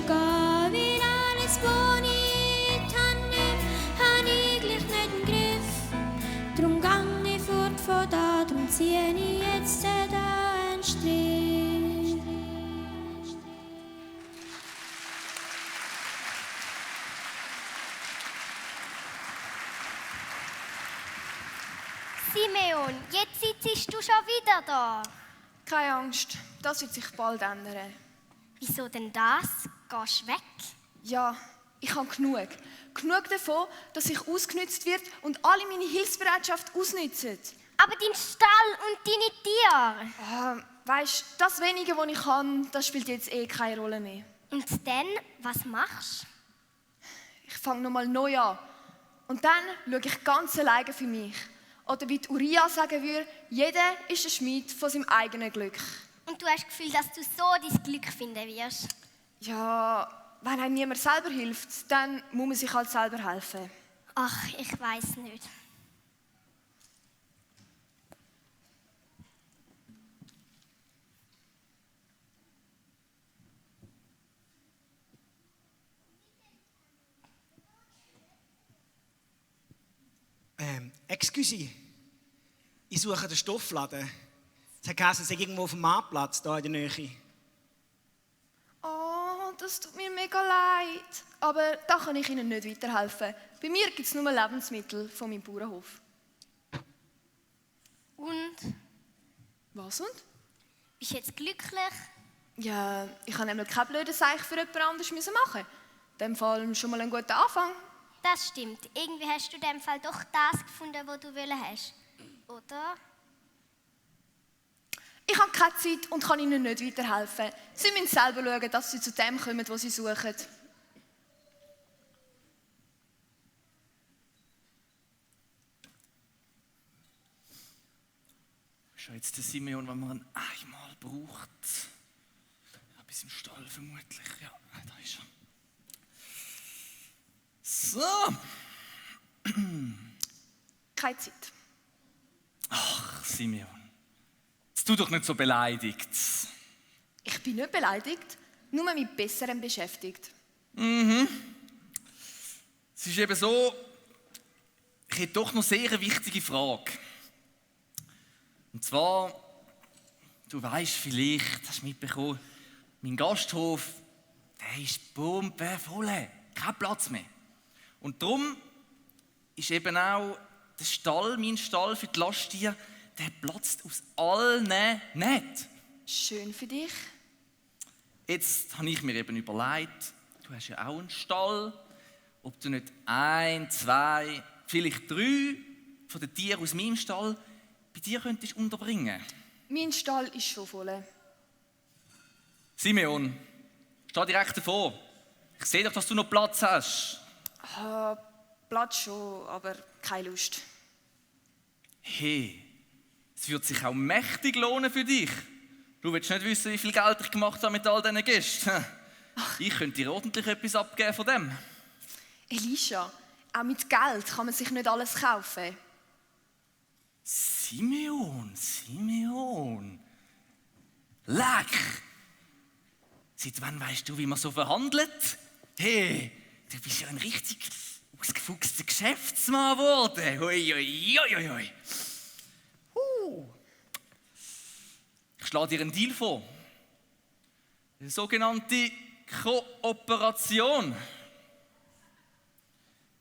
J: gehen, wie alles, wo ich in die Hand nehme, habe ich gleich nicht im Griff. Drum gang ich fort von da, drum ziehe ich jetzt da einen Strich.
H: Simeon, jetzt sitzt du schon wieder da.
E: Keine Angst, das wird sich bald ändern.
H: Wieso denn das? Gehst du weg?
E: Ja, ich habe genug. Genug davon, dass ich ausgenützt wird und alle meine Hilfsbereitschaft ausnützen.
H: Aber dein Stall und deine Tiere?
E: Weisst, das Wenige, was ich kann, das spielt jetzt keine Rolle mehr.
H: Und dann, was machst du?
E: Ich fange nochmal neu an. Und dann schaue ich ganz alleine für mich. Oder wie die Uriah sagen würde, jeder ist ein Schmied von seinem eigenen Glück.
H: Und du hast das Gefühl, dass du so dein Glück finden wirst?
E: Ja, wenn einem niemand selber hilft, dann muss man sich halt selber helfen.
H: Ach, ich weiß nicht.
K: Excuse. Ich suche den Stoffladen. Es hat geheißen, es sei irgendwo auf dem Marktplatz, hier in der Nähe.
E: Oh, das tut mir mega leid. Aber da kann ich Ihnen nicht weiterhelfen. Bei mir gibt es nur Lebensmittel von meinem Bauernhof.
H: Und?
E: Was und?
H: Bist du jetzt glücklich?
E: Ja, ich habe nämlich kein blödes Seich für jemand anderes machen. In dem Fall schon mal ein guter Anfang.
H: Das stimmt. Irgendwie hast du in dem Fall doch das gefunden, was du wollen hast. Oder?
E: Ich habe keine Zeit und kann Ihnen nicht weiterhelfen. Sie müssen selber schauen, dass Sie zu dem kommen, was Sie suchen.
C: Schon jetzt der Simeon, wenn man ihn einmal braucht. Ja, bis im Stall vermutlich. Ja, da ist er. So.
E: Keine Zeit.
C: Ach, Simeon. Jetzt tu doch nicht so beleidigt.
E: Ich bin nicht beleidigt, nur mit Besserem beschäftigt.
C: Mhm. Es ist eben so, ich hätte doch noch sehr eine wichtige Frage. Und zwar, du weißt vielleicht, hast du mitbekommen, mein Gasthof, der ist pumpenvoll, kein Platz mehr. Und darum ist eben auch der Stall, mein Stall für die Lasttiere, der platzt aus allen Nähten.
E: Schön für dich.
C: Jetzt habe ich mir eben überlegt, du hast ja auch einen Stall, ob du nicht 1, 2, vielleicht 3 von den Tieren aus meinem Stall bei dir könntest unterbringen.
E: Mein Stall ist schon voll.
C: Simeon, steh direkt davor. Ich sehe doch, dass du noch Platz hast.
E: Platz schon, aber keine Lust.
C: Hey, es wird sich auch mächtig lohnen für dich. Du willst nicht wissen, wie viel Geld ich gemacht habe mit all diesen Gästen. Ich könnte dir ordentlich etwas abgeben von dem.
E: Elisha, auch mit Geld kann man sich nicht alles kaufen.
C: Simeon. Leck! Seit wann weißt du, wie man so verhandelt? Hey, du bist ja ein richtig ausgefuchster Geschäftsmann geworden. Hui. Ich schlage dir einen Deal vor. Eine sogenannte Kooperation.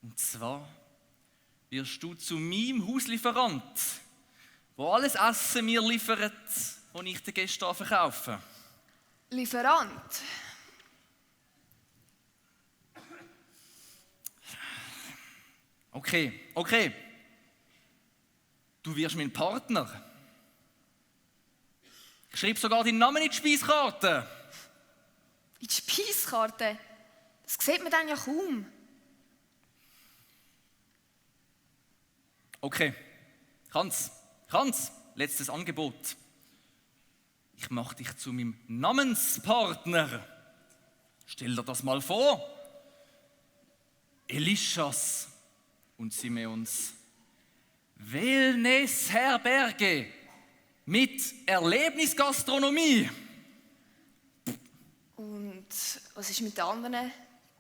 C: Und zwar wirst du zu meinem Hauslieferant, wo alles Essen mir liefert, das ich den Gästen verkaufe.
E: Lieferant?
C: Okay. Du wirst mein Partner. Ich schreibe sogar deinen Namen in die Speiskarte.
E: In die Speiskarte? Das sieht man dann ja kaum.
C: Okay, kann's. Letztes Angebot. Ich mache dich zu meinem Namenspartner. Stell dir das mal vor. Elishas und Simeons Wellnessherberge mit Erlebnisgastronomie.
E: Und was ist mit den anderen?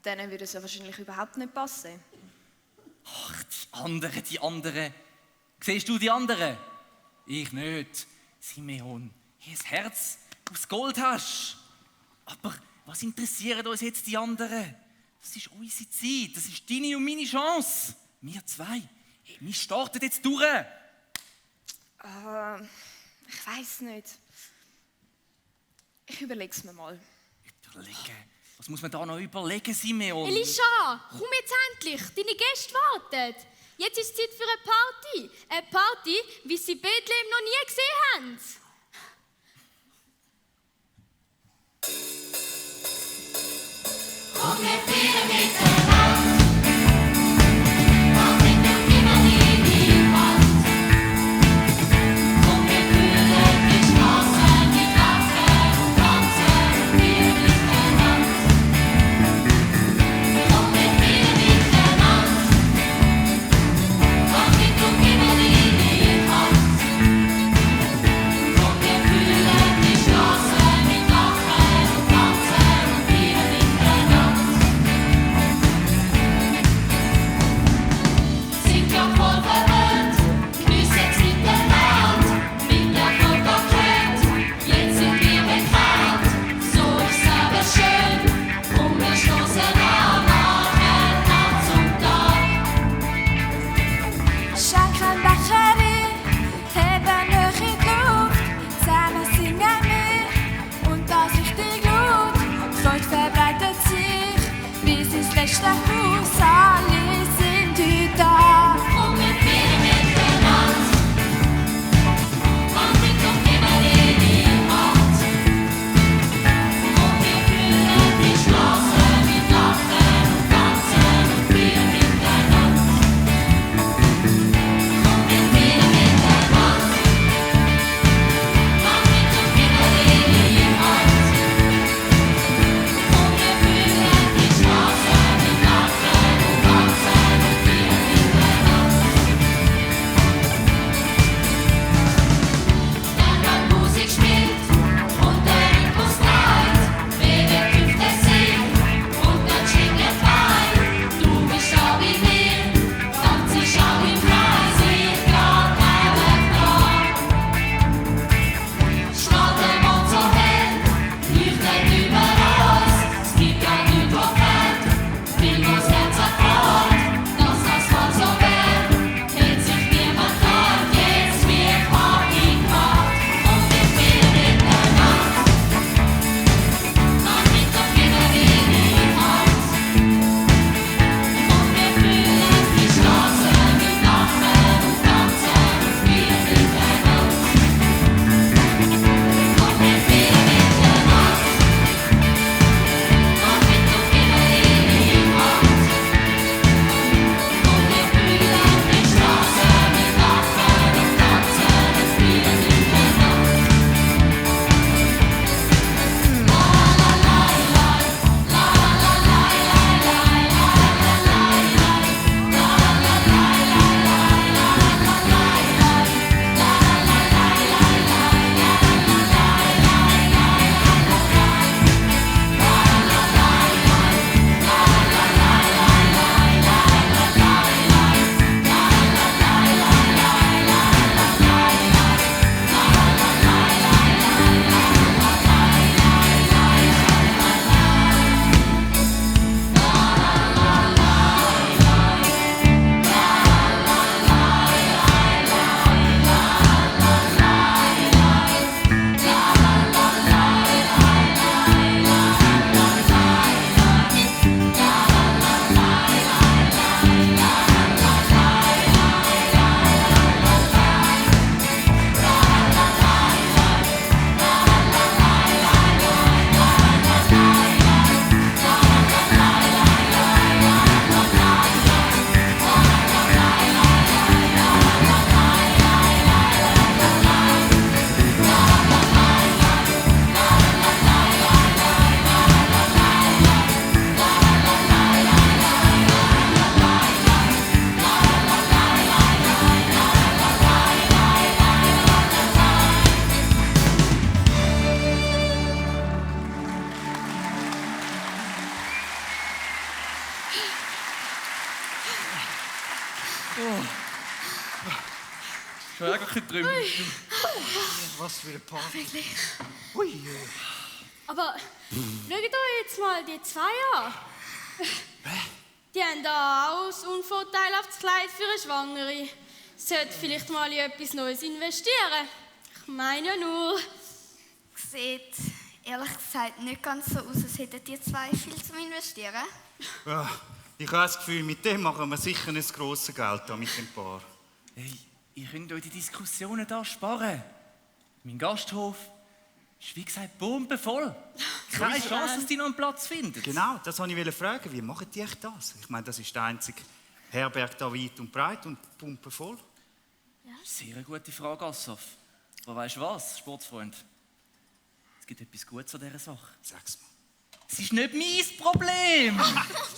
E: Denen würde es ja wahrscheinlich überhaupt nicht passen.
C: Ach, die anderen. Siehst du die anderen? Ich nicht. Simeon, hier ein Herz aus Gold hast. Aber was interessieren uns jetzt die anderen? Das ist unsere Zeit, das ist deine und meine Chance. Wir zwei, wir starten jetzt durch.
E: Ich weiß nicht. Ich überlege es mir mal.
C: Überlegen? Was muss man da noch überlegen, Simeon?
M: Elisha, komm jetzt endlich, deine Gäste warten. Jetzt ist Zeit für eine Party. Eine Party, wie sie Bethlehem noch nie gesehen haben.
I: Komm, wir feiern miteinander. Mach nicht nur immer in die Hand. Komm, wir fühlen die Straße mit Lachen und Tanzen und wir miteinander. Komm, wir feiern miteinander. Mach nicht nur immer in die Hand. Komm, wir fühlen die Straße mit Lachen und Tanzen und wir miteinander. Sind wir voll verwöhnt, geniessen jetzt mit der Welt, mit der Fruchtbarkeit, jetzt sind wir bekannt, so ist aber schön, und wir stoßen an, machen Nacht zum Tag.
J: Schenken Becherin, heben hoch in die Luft, zusammen singen wir und das richtig laut. Freude verbreitet sich bis ins letzte Haus, alle sind heute da.
I: Und wir feiern miteinander, mach nicht noch immer in die Hand. Und wir fühlen die Straße mit Lachen und Tanzen und wir miteinander. Und wir feiern miteinander, mach nicht noch immer in die Hand. Und wir fühlen die Straße mit Lachen
C: Ich habe gar kein Träumchen.
B: Was für ein Party.
E: Wirklich?
B: Ui.
M: Aber schaut euch jetzt mal die zwei an. Die haben da auch ein unvorteilhaftes Kleid für eine Schwangere. Sollte vielleicht mal in etwas Neues investieren. Ich meine ja nur.
F: Sieht ehrlich gesagt nicht ganz so aus, als hätten die zwei viel zum Investieren.
B: Ja, ich habe das Gefühl, mit dem machen wir sicher ein grosses Geld da mit dem Paar.
C: Hey, ihr könnt euch die Diskussionen hier sparen. Mein Gasthof ist wie gesagt bombenvoll. Keine Chance, dass die noch einen Platz finden.
B: Genau, das wollte ich fragen. Wie machen die echt das? Ich meine, das ist der einzige Herberg da weit und breit und pumpenvoll.
C: Ja. Sehr eine gute Frage, Assaf. Aber weißt du was, Sportsfreund? Es gibt etwas Gutes an dieser Sache.
B: Sag's mal.
C: Es ist nicht mein Problem.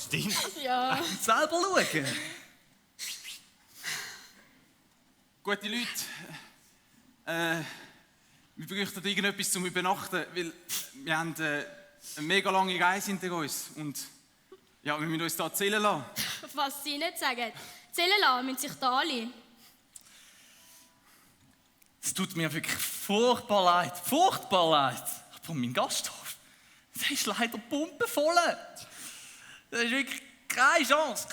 B: Stimmt.
M: Ja.
C: Und selber schauen.
N: Gute Leute, wir bräuchten irgendetwas zum Übernachten, weil wir haben eine mega lange Reise hinter uns und ja, wir müssen uns da zählen lassen.
M: Was sie nicht sagen. Zählen lassen müssen sich da alle.
C: Es tut mir wirklich furchtbar leid. Furchtbar leid. Von meinem Gasthof. Der ist leider pumpenvoll. Das ist wirklich keine Chance,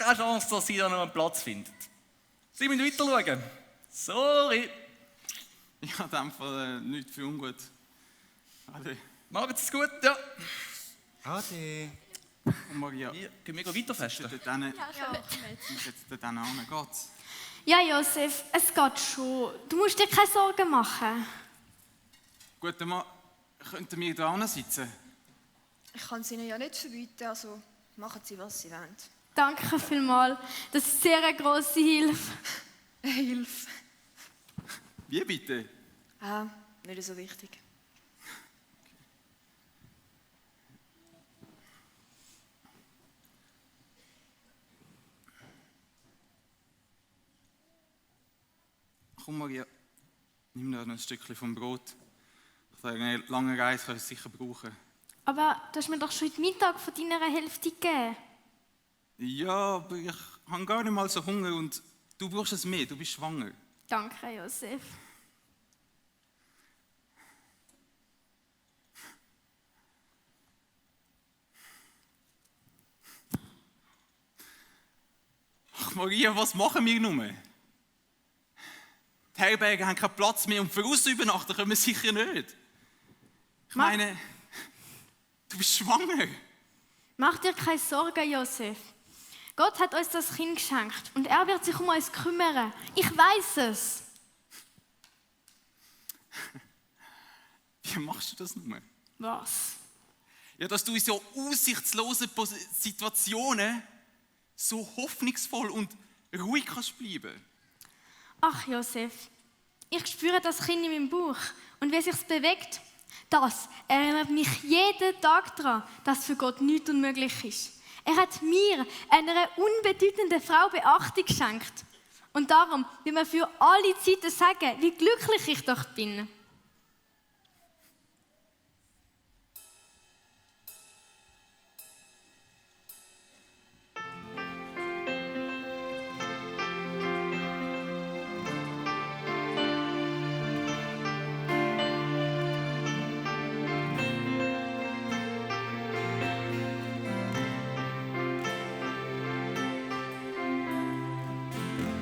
C: dass sie da noch einen Platz findet. Sie müssen weiter schauen. Sorry.
N: Ja, in dem Fall nichts für ungut. Ade.
C: Macht es gut, ja.
B: Ade.
N: Und Maria.
C: Gehen wir weiter festen?
N: Dort hin geht's.
D: Ja, Josef, es geht schon. Du musst dir keine Sorgen machen.
N: Gut, dann könnten wir da sitzen.
E: Ich kann es ihnen ja nicht verbieten, also machen sie, was sie wollen.
D: Danke vielmals. Das ist sehr eine grosse Hilfe.
E: Eine Hilfe?
N: Wie bitte?
E: Ah, nicht so wichtig.
N: Komm, Maria, nimm dir noch ein Stückchen vom Brot. Nach einer langen Reise kannst du es sicher brauchen.
D: Aber du hast mir doch schon heute Mittag von deiner Hälfte gegeben.
N: Ja, aber ich habe gar nicht mal so Hunger und du brauchst es mehr, du bist schwanger.
D: Danke, Josef.
N: Ach Maria, was machen wir nun? Die Herbergen haben keinen Platz mehr und für uns übernachten können wir sicher nicht. Ich meine, du bist schwanger.
D: Mach dir keine Sorgen, Josef. Gott hat uns das Kind geschenkt und er wird sich um uns kümmern. Ich weiß es.
N: Wie machst du das nun?
D: Was?
N: Ja, dass du in so aussichtslosen Situationen so hoffnungsvoll und ruhig kannst bleiben.
D: Ach, Josef, ich spüre das Kind in meinem Bauch und wie es sich bewegt. Das erinnert mich jeden Tag daran, dass für Gott nichts unmöglich ist. Er hat mir, einer unbedeutenden Frau, Beachtung geschenkt. Und darum will man für alle Zeiten sagen, wie glücklich ich doch bin.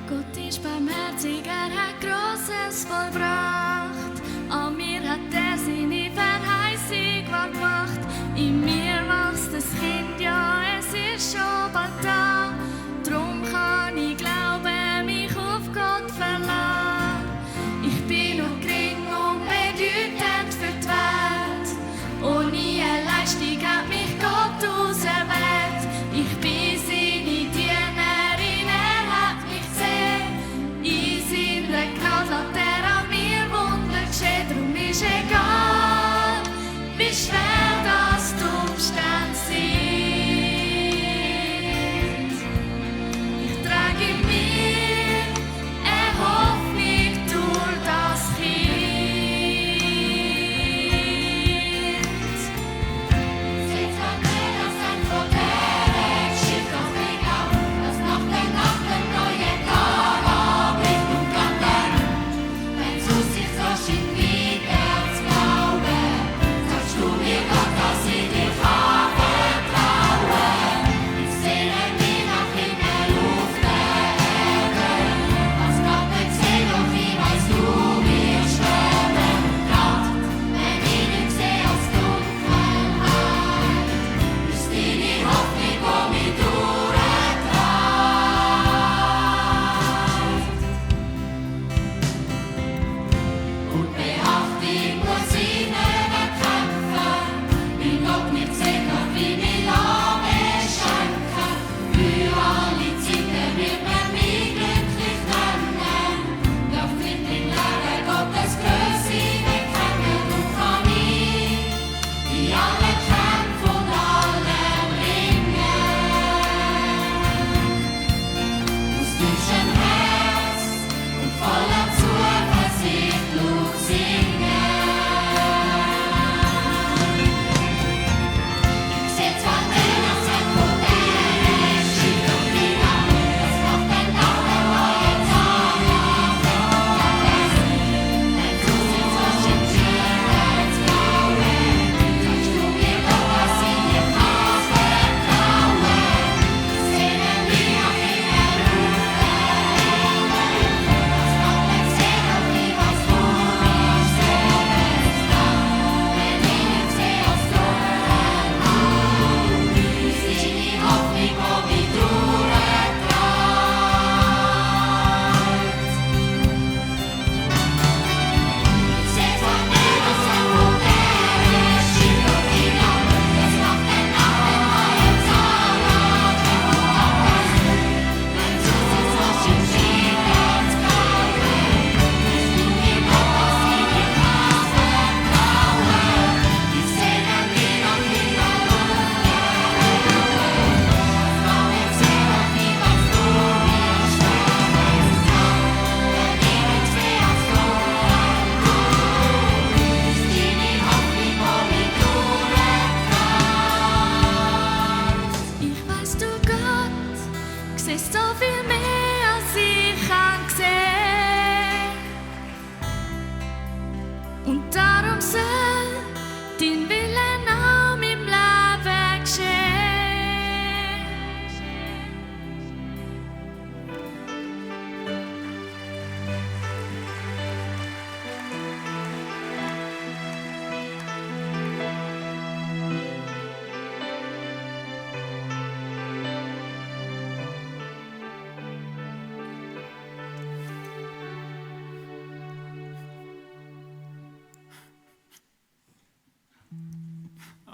J: Gott ist barmherzig, er hat Grosses vollbracht. An mir hat er seine Verheißung wahr gemacht. In mir wächst das Kind, ja, es ist schon bald da. Drum kann ich glauben, mich auf Gott verlassen. Ich bin noch gering und bedeutend für die Welt. Ohne eine Leistung hat mich Gott auserwählt. Ich bin seine Dienerin, er hat mich gesehen. In seiner Gnade lässt er an mir Wunder geschehen. Drum ist egal, wie schwer das die Umstände sind. Ich trage in mir eine Hoffnung durch das Kind. Seht an mir das End von der Welt, schickt auf mich auf, das macht den Nacht ein neuer Tag.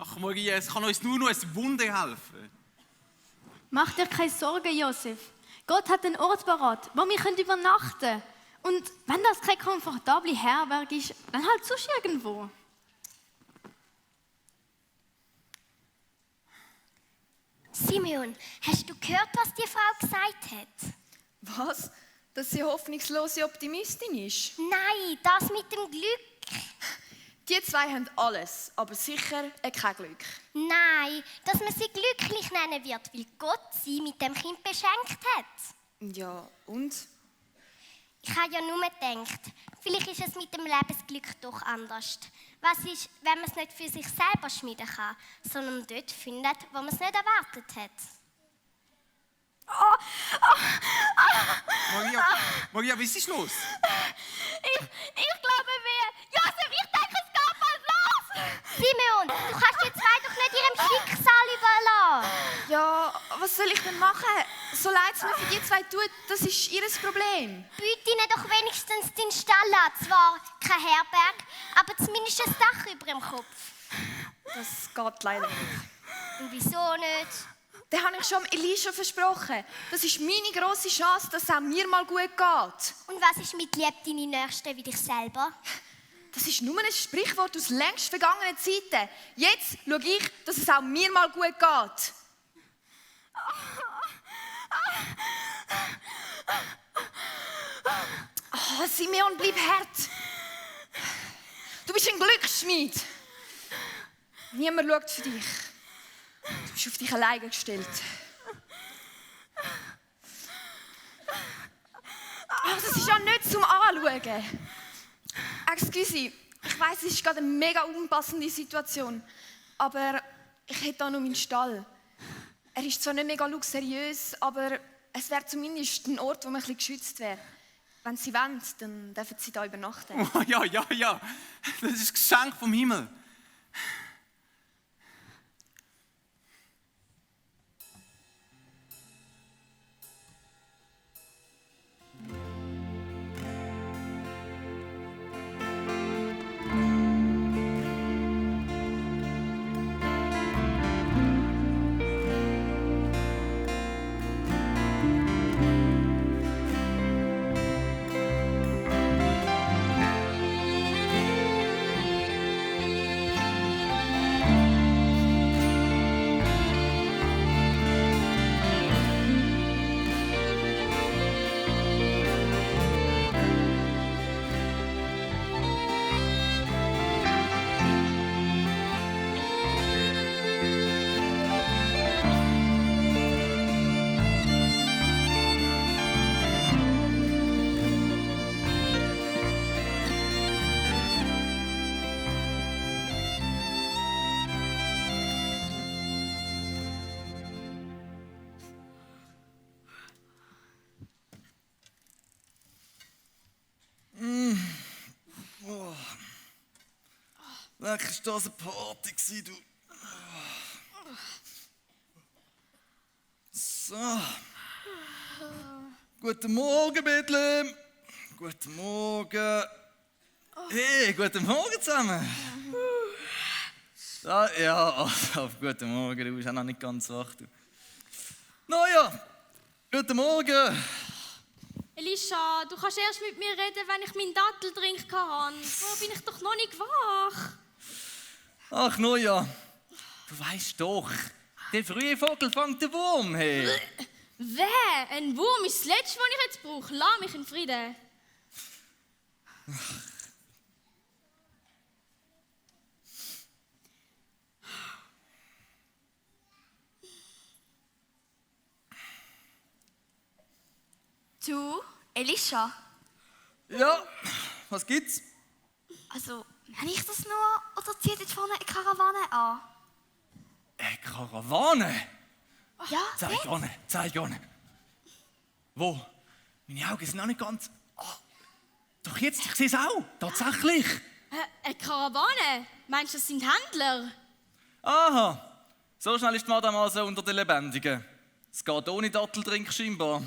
N: Ach Maria, es kann uns nur noch ein Wunder helfen.
M: Mach dir keine Sorgen, Josef. Gott hat einen Ort parat, wo wir übernachten können. Und wenn das keine komfortable Herberge ist, dann halt sonst irgendwo.
F: Simeon, hast du gehört, was die Frau gesagt hat?
E: Was? Dass sie hoffnungslose Optimistin ist?
F: Nein, das mit dem Glück.
E: Die zwei haben alles, aber sicher kein Glück.
F: Nein, dass man sie glücklich nennen wird, weil Gott sie mit dem Kind beschenkt hat.
E: Ja, und?
F: Ich habe ja nur gedacht, vielleicht ist es mit dem Lebensglück doch anders. Was ist, wenn man es nicht für sich selber schmieden kann, sondern dort findet, wo man es nicht erwartet hat?
N: Maria, was ist los?
F: Ich glaube, Josef, ich denke, es geht bald los! Simeon, du kannst die zwei doch nicht ihrem Schicksal überlassen.
E: Ja, was soll ich denn machen? So leid es mir für die zwei tut, das ist ihr Problem.
F: Biete ihnen doch wenigstens den Stall an. Zwar kein Herberg, aber zumindest ein Dach über dem Kopf.
E: Das geht leider nicht.
F: Und wieso nicht?
E: Das habe ich schon Elisha versprochen. Das ist meine grosse Chance, dass es auch mir mal gut geht.
F: Und was ist mit «Lieb deine Nächsten wie dich selber»?
E: Das ist nur ein Sprichwort aus längst vergangenen Zeiten. Jetzt schaue ich, dass es auch mir mal gut geht. Oh, Simeon, bleib hart. Du bist ein Glücksschmied. Niemand schaut für dich. Du bist auf dich alleine gestellt. Oh, das ist ja nicht zum Anschauen. Excuse, ich weiss, es ist gerade eine mega unpassende Situation. Aber ich hätte hier noch meinen Stall. Er ist zwar nicht mega luxuriös, aber es wäre zumindest ein Ort, wo man ein bisschen geschützt wäre. Wenn Sie wollen, dann dürfen Sie hier übernachten.
N: Oh, ja. Das ist ein Geschenk vom Himmel.
C: Wirklich war das eine Party, du. So. Guten Morgen, Bethlehem. Guten Morgen. Hey, guten Morgen zusammen. Ja, also, guten Morgen, du bist auch noch nicht ganz wach. Du. Ja, guten Morgen.
M: Elisha, du kannst erst mit mir reden, wenn ich meinen Datteltrink habe. Vorher bin ich doch noch nicht wach.
C: Ach, Noja, du weißt doch, der frühe Vogel fängt den Wurm. Hey.
M: Wer? Ein Wurm ist das Letzte, was ich jetzt brauche. Lass mich in Frieden.
F: Du, Elisha?
C: Ja, was gibt's?
F: Also, habe ich das nur oder zieht jetzt vorne eine Karawane an?
C: Eine Karawane?
F: Ja,
C: Zeig an. Wo? Meine Augen sind noch nicht ganz... Ah, doch jetzt, ich sehe es auch, tatsächlich.
M: Eine Karawane? Meinst du, das sind Händler?
C: Aha, so schnell ist die Madame also unter den Lebendigen. Es geht ohne Datteltrink scheinbar.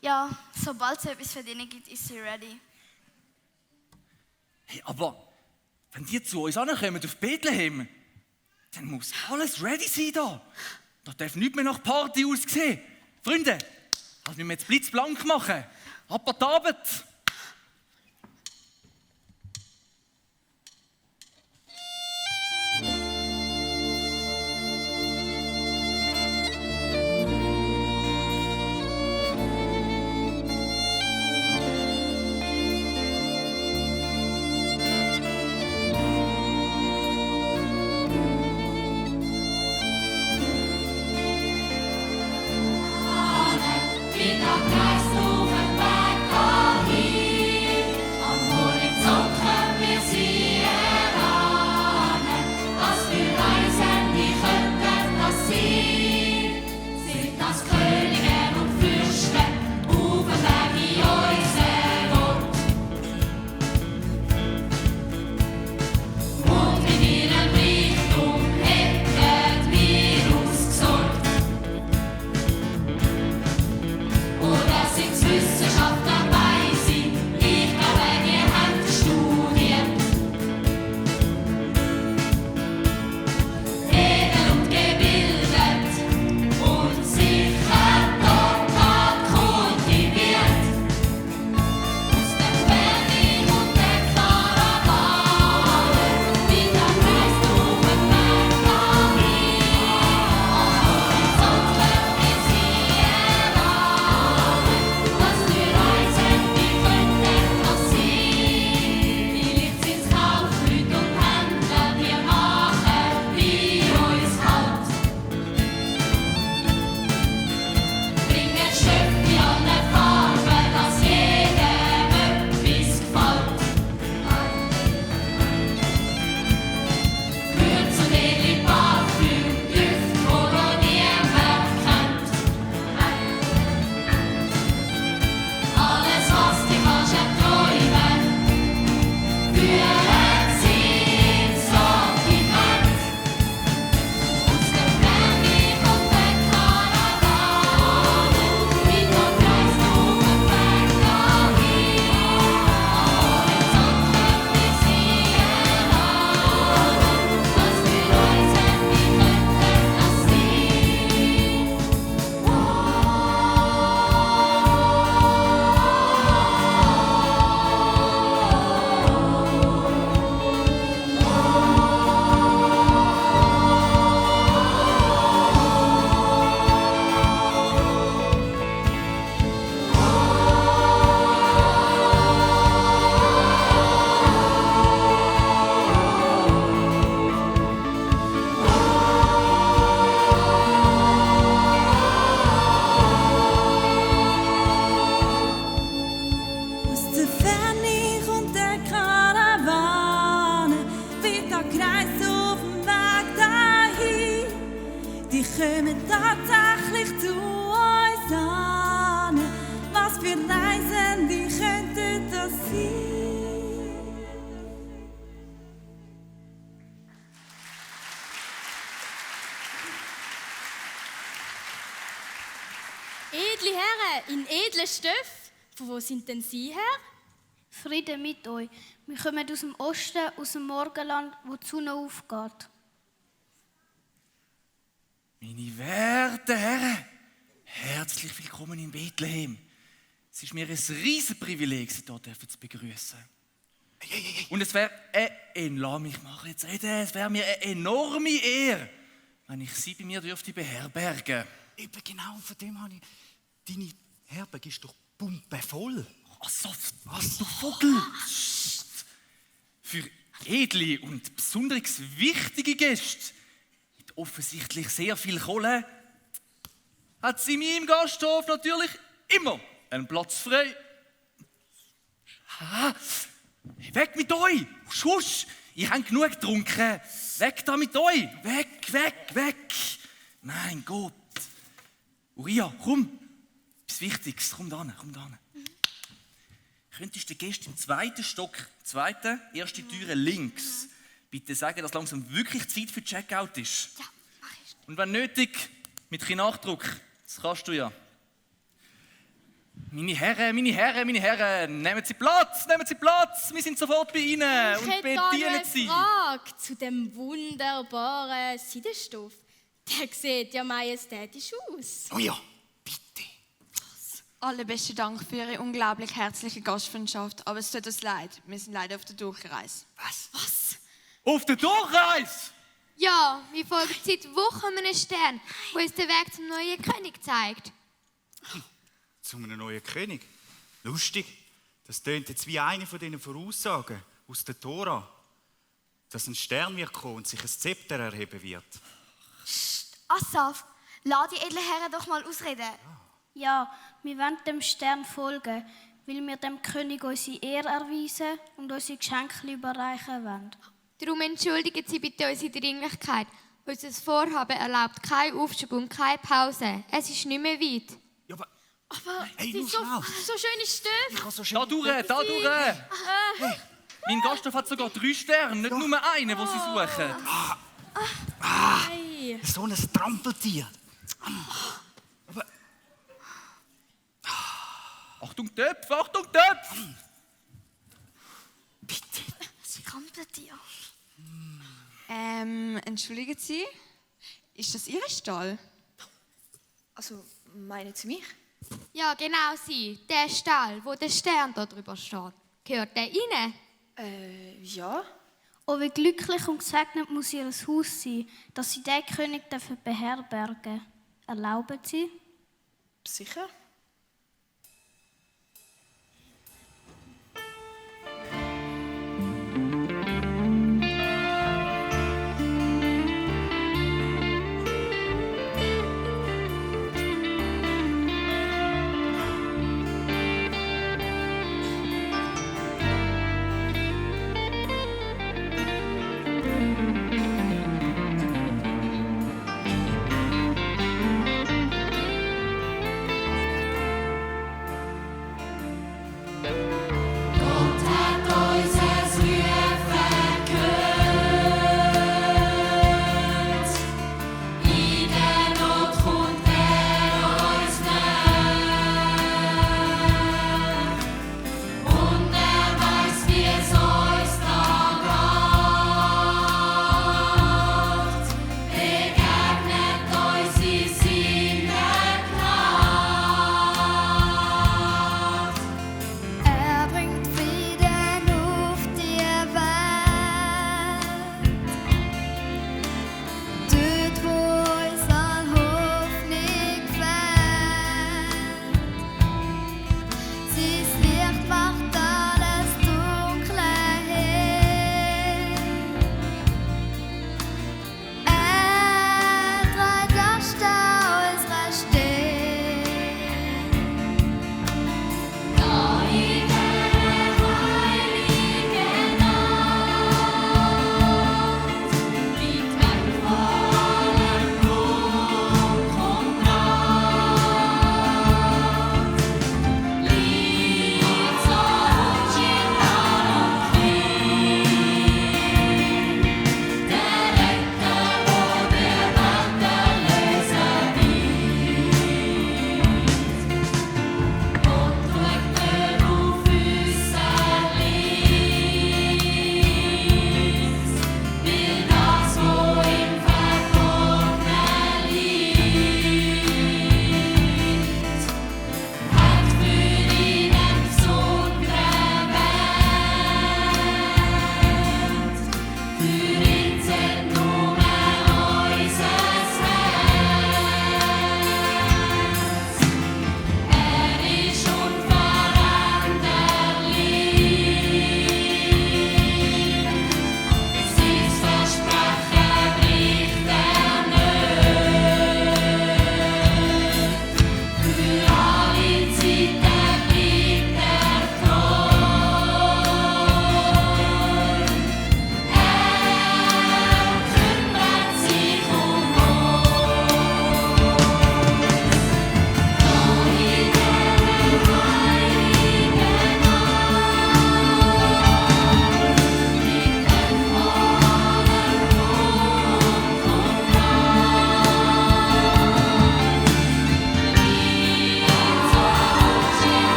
F: Ja, sobald es etwas für dich gibt, ist sie ready.
C: Hey, aber wenn die zu uns ankommen auf Bethlehem, dann muss alles ready sein da. Da darf nichts mehr nach Party aussehen. Freunde, das müssen wir jetzt blitzblank machen. Ab an die Arbeit.
M: Edle Herren, in edlen Stoff, von wo sind denn Sie her?
G: Friede mit euch. Wir kommen aus dem Osten, aus dem Morgenland, wo die Sonne aufgeht.
C: Meine werten Herren, herzlich willkommen in Bethlehem. Es ist mir ein riesiges Privileg, Sie hier zu begrüßen. Und es wäre lass mich machen jetzt reden. Es wäre mir eine enorme Ehre, wenn ich Sie bei mir dürfte beherbergen.
B: Eben genau, von dem habe ich... Deine Herberge ist doch pumpevoll.
C: Also, was, du Vogel? Für edle und besonders wichtige Gäste mit offensichtlich sehr viel Kohle hat sie in meinem Gasthof natürlich immer einen Platz frei. Weg mit euch! Schuss! Ich habe genug getrunken. Weg da mit euch! Weg, weg, weg! Mein Gott! Uriah, komm! Etwas Wichtiges, komm da hin, komm da hin. Könntest du den Gästen im zweiten Stock, erste Türe links, bitte sagen, dass langsam wirklich Zeit für Checkout ist? Ja, mach ich. Und wenn nötig, mit ein Nachdruck. Das kannst du ja. Meine Herren, nehmen Sie Platz, wir sind sofort bei Ihnen
M: Ich
C: und
M: hätte da noch
C: bedienen
M: eine
C: Sie.
M: Frage zu dem wunderbaren Seidenstoff. Der sieht ja majestätisch aus.
B: Oh ja.
O: Allerbesten Dank für Ihre unglaublich herzliche Gastfreundschaft, aber es tut uns leid, wir sind leider auf der Durchreise.
C: Was? Auf der Durchreise?
D: Ja, wir folgen seit Wochen einem Stern, der uns den Weg zum neuen König zeigt.
B: Zu einem neuen König? Lustig. Das tönt jetzt wie eine von diesen Voraussagen aus der Tora. Dass ein Stern wird kommen und sich ein Zepter erheben wird.
F: Asaf, lass die edlen Herren doch mal ausreden.
G: Ja, wir wollen dem Stern folgen, weil wir dem König unsere Ehre erweisen und unsere Geschenke überreichen wollen.
D: Darum entschuldigen Sie bitte unsere Dringlichkeit. Unser Vorhaben erlaubt keinen Aufschub und keine Pause. Es ist nicht mehr weit.
M: Aber
B: Hey,
M: die
B: nur
M: so
B: schnell.
M: schöne Stöfe.
C: Da durch! Mein Gasthof hat sogar 3 Sterne, nicht nur einen, den Sie suchen.
M: Hey.
B: So ein Trampeltier.
C: Achtung Töpf!
F: Sie krampelt dir.
O: Entschuldigen Sie, ist das Ihr Stall?
E: Also, meinen Sie mich?
D: Ja, genau Sie. Der Stall, wo der Stern da drüber steht. Gehört der Ihnen?
E: Ja.
G: Oh, wie glücklich und gesegnet muss ihr Haus sein, dass sie den König beherbergen dürfen. Erlauben Sie?
E: Sicher.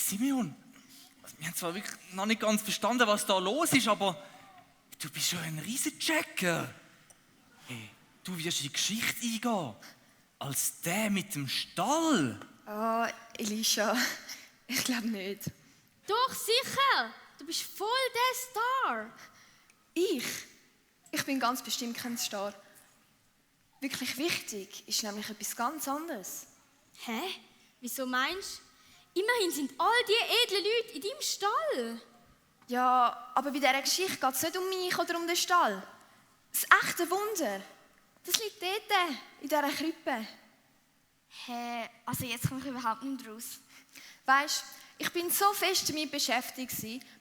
C: Simeon, wir haben zwar wirklich noch nicht ganz verstanden, was da los ist, aber du bist schon ein Riesenchecker. Hey, du wirst in die Geschichte eingehen. Als der mit dem Stall.
E: Ah, Elisha, ich glaube nicht.
M: Doch, sicher. Du bist voll der Star.
E: Ich bin ganz bestimmt kein Star. Wirklich wichtig ist nämlich etwas ganz anderes.
M: Hä? Wieso meinst du? Immerhin sind all die edlen Leute in deinem Stall.
E: Ja, aber bei dieser Geschichte geht es nicht um mich oder um den Stall. Das echte Wunder, das liegt dort, in dieser Krippe.
F: Hä, also jetzt komme ich überhaupt nicht raus.
E: Weisst, ich bin so fest damit beschäftigt,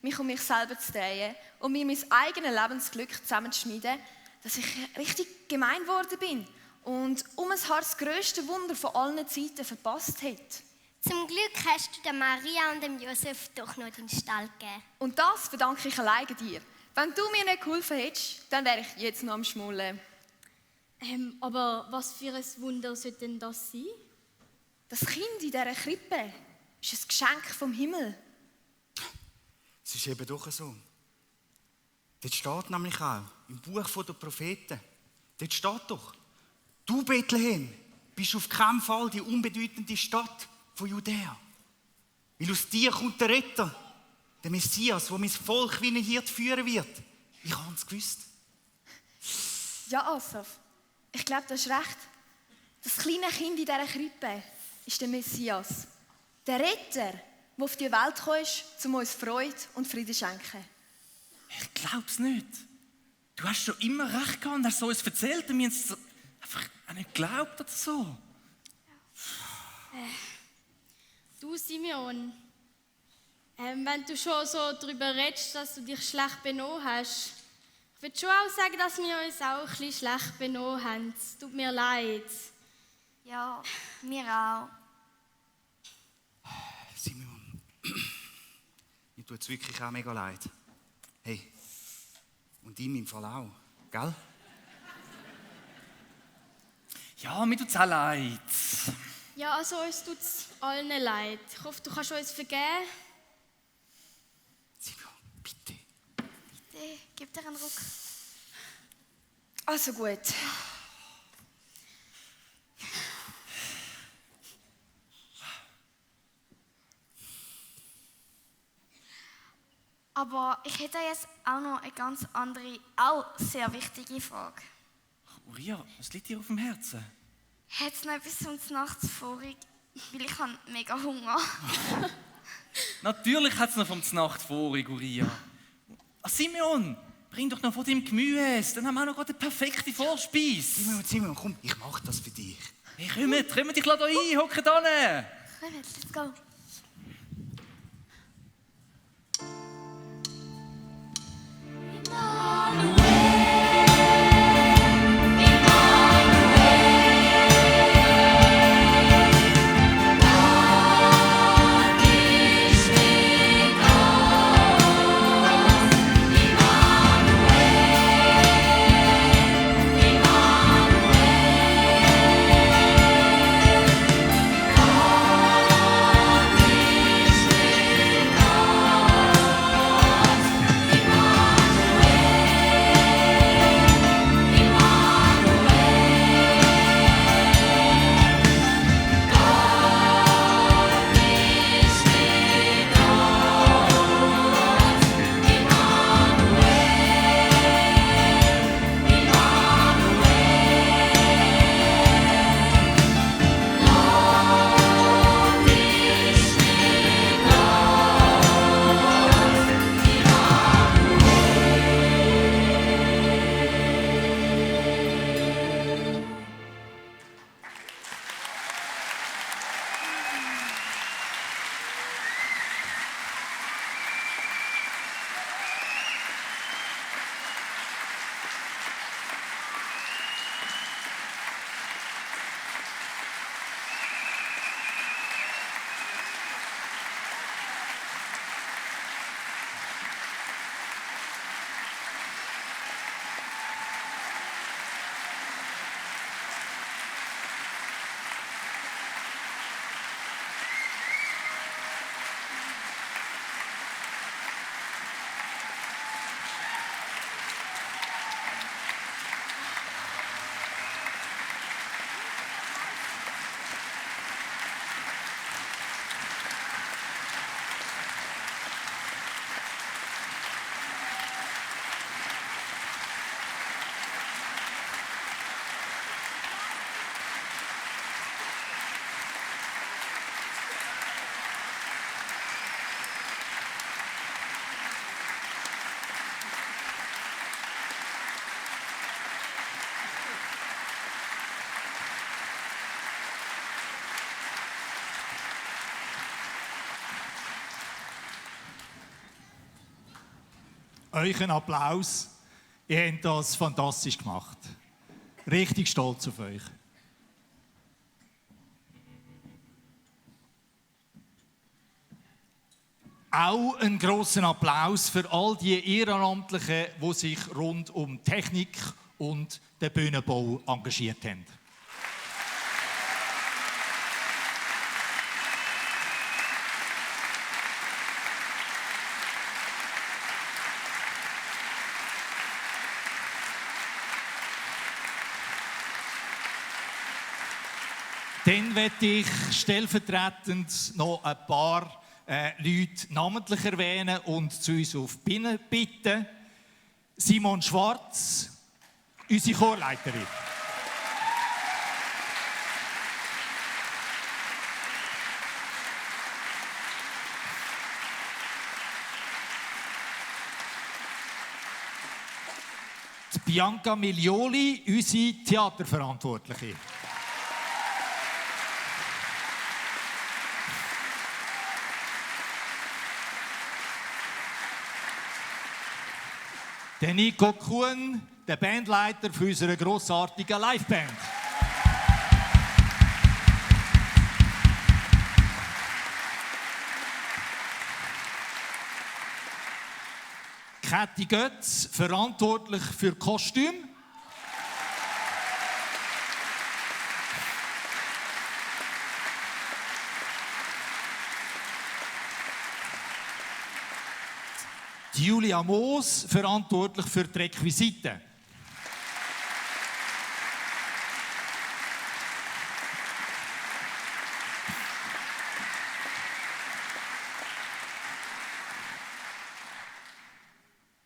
E: mich um mich selber zu drehen und mir mein eigenes Lebensglück zusammenzuschmieden, dass ich richtig gemein geworden bin und um ein Haar das grösste Wunder von allen Zeiten verpasst hätte.
H: Zum Glück hast du der Maria und dem Josef doch noch den Stall gegeben.
E: Und das verdanke ich alleine dir. Wenn du mir nicht geholfen hättest, dann wäre ich jetzt noch am Schmollen.
M: Aber was für ein Wunder sollte denn das sein?
E: Das Kind in dieser Krippe ist ein Geschenk vom Himmel.
B: Es ist eben doch so. Dort steht nämlich auch, im Buch der Propheten, dort steht doch, du Bethlehem bist auf keinen Fall die unbedeutende Stadt von Judäa. Weil aus dir kommt der Retter, der Messias, der mein Volk wie ein Hirt führen wird. Ich habe es gewusst.
E: Ja, Asaf, ich glaube, du hast recht. Das kleine Kind in dieser Krippe ist der Messias. Der Retter, der auf die Welt gekommen ist, um uns Freude und Frieden zu schenken.
C: Ich glaub's nicht. Du hast schon immer recht gehabt und hast so uns erzählt und wir haben es einfach auch nicht geglaubt oder so.
M: Du, Simeon, wenn du schon so darüber redest, dass du dich schlecht benommen hast, ich würde schon auch sagen, dass wir uns auch ein bisschen schlecht benommen haben. Es tut mir leid.
F: Ja, mir auch.
B: Simeon, mir tut es wirklich auch mega leid. Hey, und ihm im Fall auch, gell?
C: Ja, mir tut's auch leid.
M: Ja, also uns tut es allen leid. Ich hoffe, du kannst uns vergeben.
B: Simeon, bitte.
F: Bitte, gib dir einen Ruck.
E: Also gut.
F: Aber ich hätte jetzt auch noch eine ganz andere, auch sehr wichtige Frage.
C: Uriah, was liegt dir auf dem Herzen?
F: Hat es noch etwas zum Nachtsvorig? Weil ich habe mega Hunger.
C: Natürlich hat es noch vom Znacht vorig, Uriah. Simeon, bring doch noch von deinem Gemüse, dann haben wir auch noch gerade eine perfekte Vorspeise.
B: Simeon, komm, ich mache das für dich.
C: Hey, kommt, ich lade euch ein, hockt da hin.
F: Komm jetzt, let's go.
A: euch einen Applaus. Ihr habt das fantastisch gemacht. Richtig stolz auf euch. Auch einen grossen Applaus für all die Ehrenamtlichen, die sich rund um Technik und den Bühnenbau engagiert haben. Dann möchte ich stellvertretend noch ein paar Leute namentlich erwähnen und zu uns auf die Bühne bitten. Simon Schwarz, unsere Chorleiterin. Die Bianca Milioli, unsere Theaterverantwortliche. Der Nico Kuhn, der Bandleiter für unsere grossartige Liveband. Kathi Götz, verantwortlich für Kostüm. Julia Moos, verantwortlich für die Requisiten.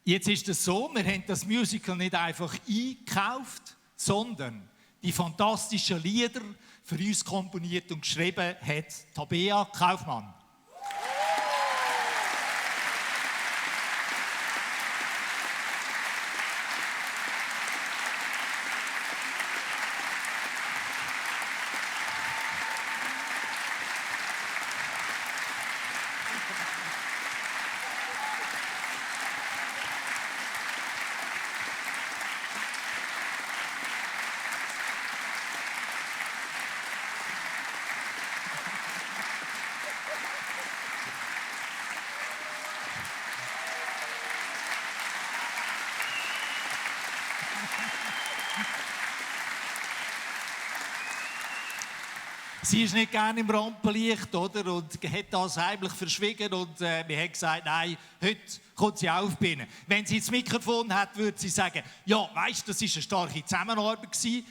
A: Jetzt ist es so, wir haben das Musical nicht einfach eingekauft, sondern die fantastischen Lieder für uns komponiert und geschrieben hat Tabea Kaufmann. Sie ist nicht gerne im Rampenlicht, oder? Und hat das heimlich verschwiegen. Und wir haben gesagt, nein, heute kommt sie auf die Bühne. Wenn sie das Mikrofon hat, würde sie sagen, ja, weisst du, das war eine starke Zusammenarbeit gewesen.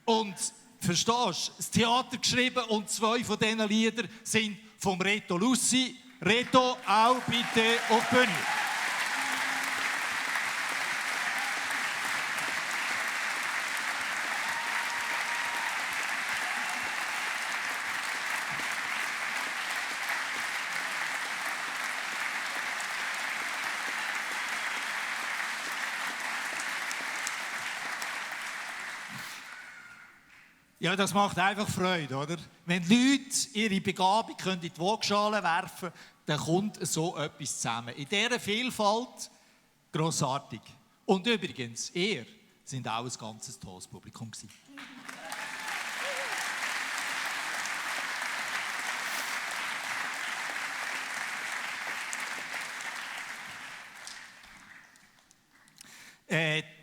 A: Und, verstehst du, das Theater geschrieben und 2 von diesen Liedern sind vom Reto Lussi. Reto, auch bitte auf die Bühne. Ja, das macht einfach Freude, oder? Wenn Leute ihre Begabung in die Waagschale werfen können, dann kommt so etwas zusammen. In dieser Vielfalt grossartig. Und übrigens, ihr sind auch ein ganz tolles Publikum gewesen.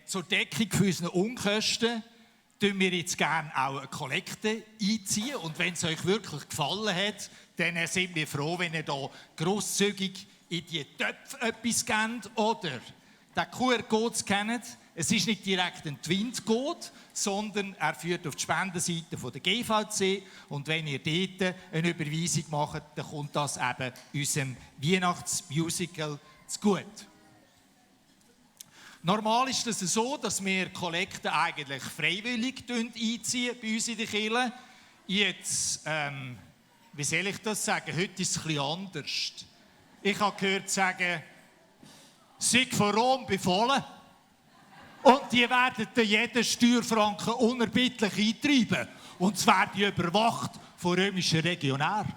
A: Zur Deckung für unsere Unkosten tun wir jetzt gerne auch eine Kollekte einziehen. Und wenn es euch wirklich gefallen hat, dann sind wir froh, wenn ihr hier grosszügig in die Töpfe etwas gebt. Oder den QR-Code kennt. Es ist nicht direkt ein Twint-Code, sondern er führt auf die Spendenseite der GVC. Und wenn ihr dort eine Überweisung macht, dann kommt das eben unserem Weihnachtsmusical zugute. Normal ist es so, dass wir Kollekte eigentlich freiwillig einziehen bei uns in der Kirche. Jetzt, wie soll ich das sagen? Heute ist es ein bisschen anders. Ich habe gehört sagen, «Sei von Rom befohlen». Und die werden jeden Steuerfranken unerbittlich eintreiben. Und es werden überwacht von römischen Legionären.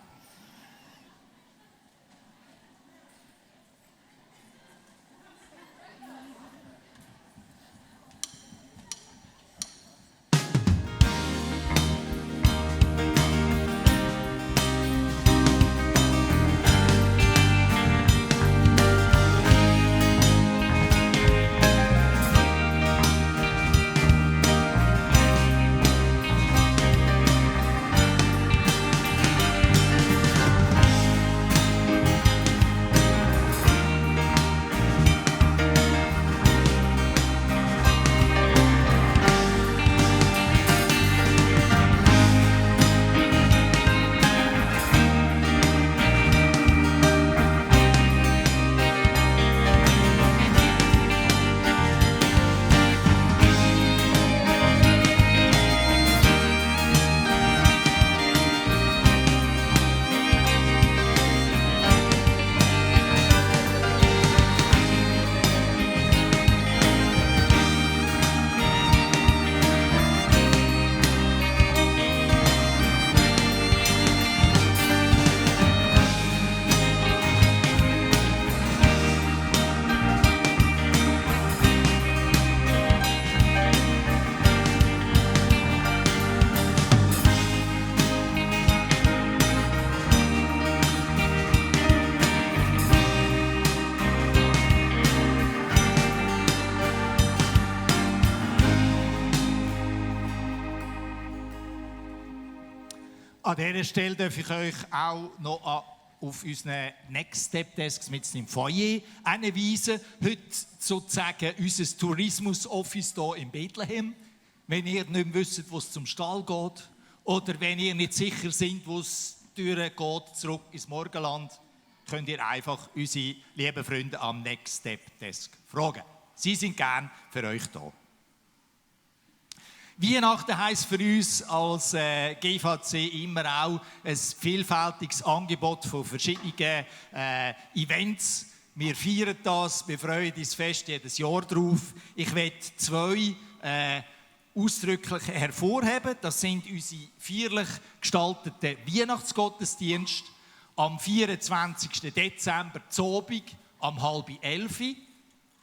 A: An dieser Stelle darf ich euch auch noch auf unseren Next Step Desks mit im Foyer hinweisen. Heute sozusagen unser Tourismus-Office hier in Bethlehem. Wenn ihr nicht mehr wisst, wo es zum Stall geht oder wenn ihr nicht sicher seid, wo es geht, zurück ins Morgenland, könnt ihr einfach unsere lieben Freunde am Next Step Desk fragen. Sie sind gern für euch da. Weihnachten heisst für uns als GVC immer auch ein vielfältiges Angebot von verschiedenen Events. Wir feiern das, wir freuen uns fest jedes Jahr drauf. Ich möchte 2 ausdrücklich hervorheben. Das sind unsere feierlich gestalteten Weihnachtsgottesdienste am 24. Dezember zobig am 10:30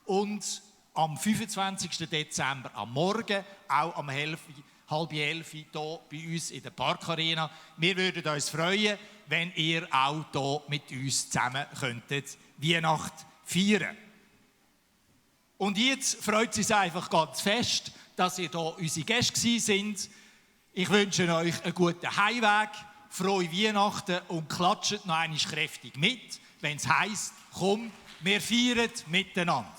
A: und am 25. Dezember am Morgen, auch am 10:30 hier bei uns in der Parkarena. Wir würden uns freuen, wenn ihr auch hier mit uns zusammen könntet Weihnacht feiern. Und jetzt freut es uns einfach ganz fest, dass ihr hier unsere Gäste sind. Ich wünsche euch einen guten Heimweg, frohe Weihnachten und klatscht noch einmal kräftig mit, wenn es heisst, komm, wir feiern miteinander.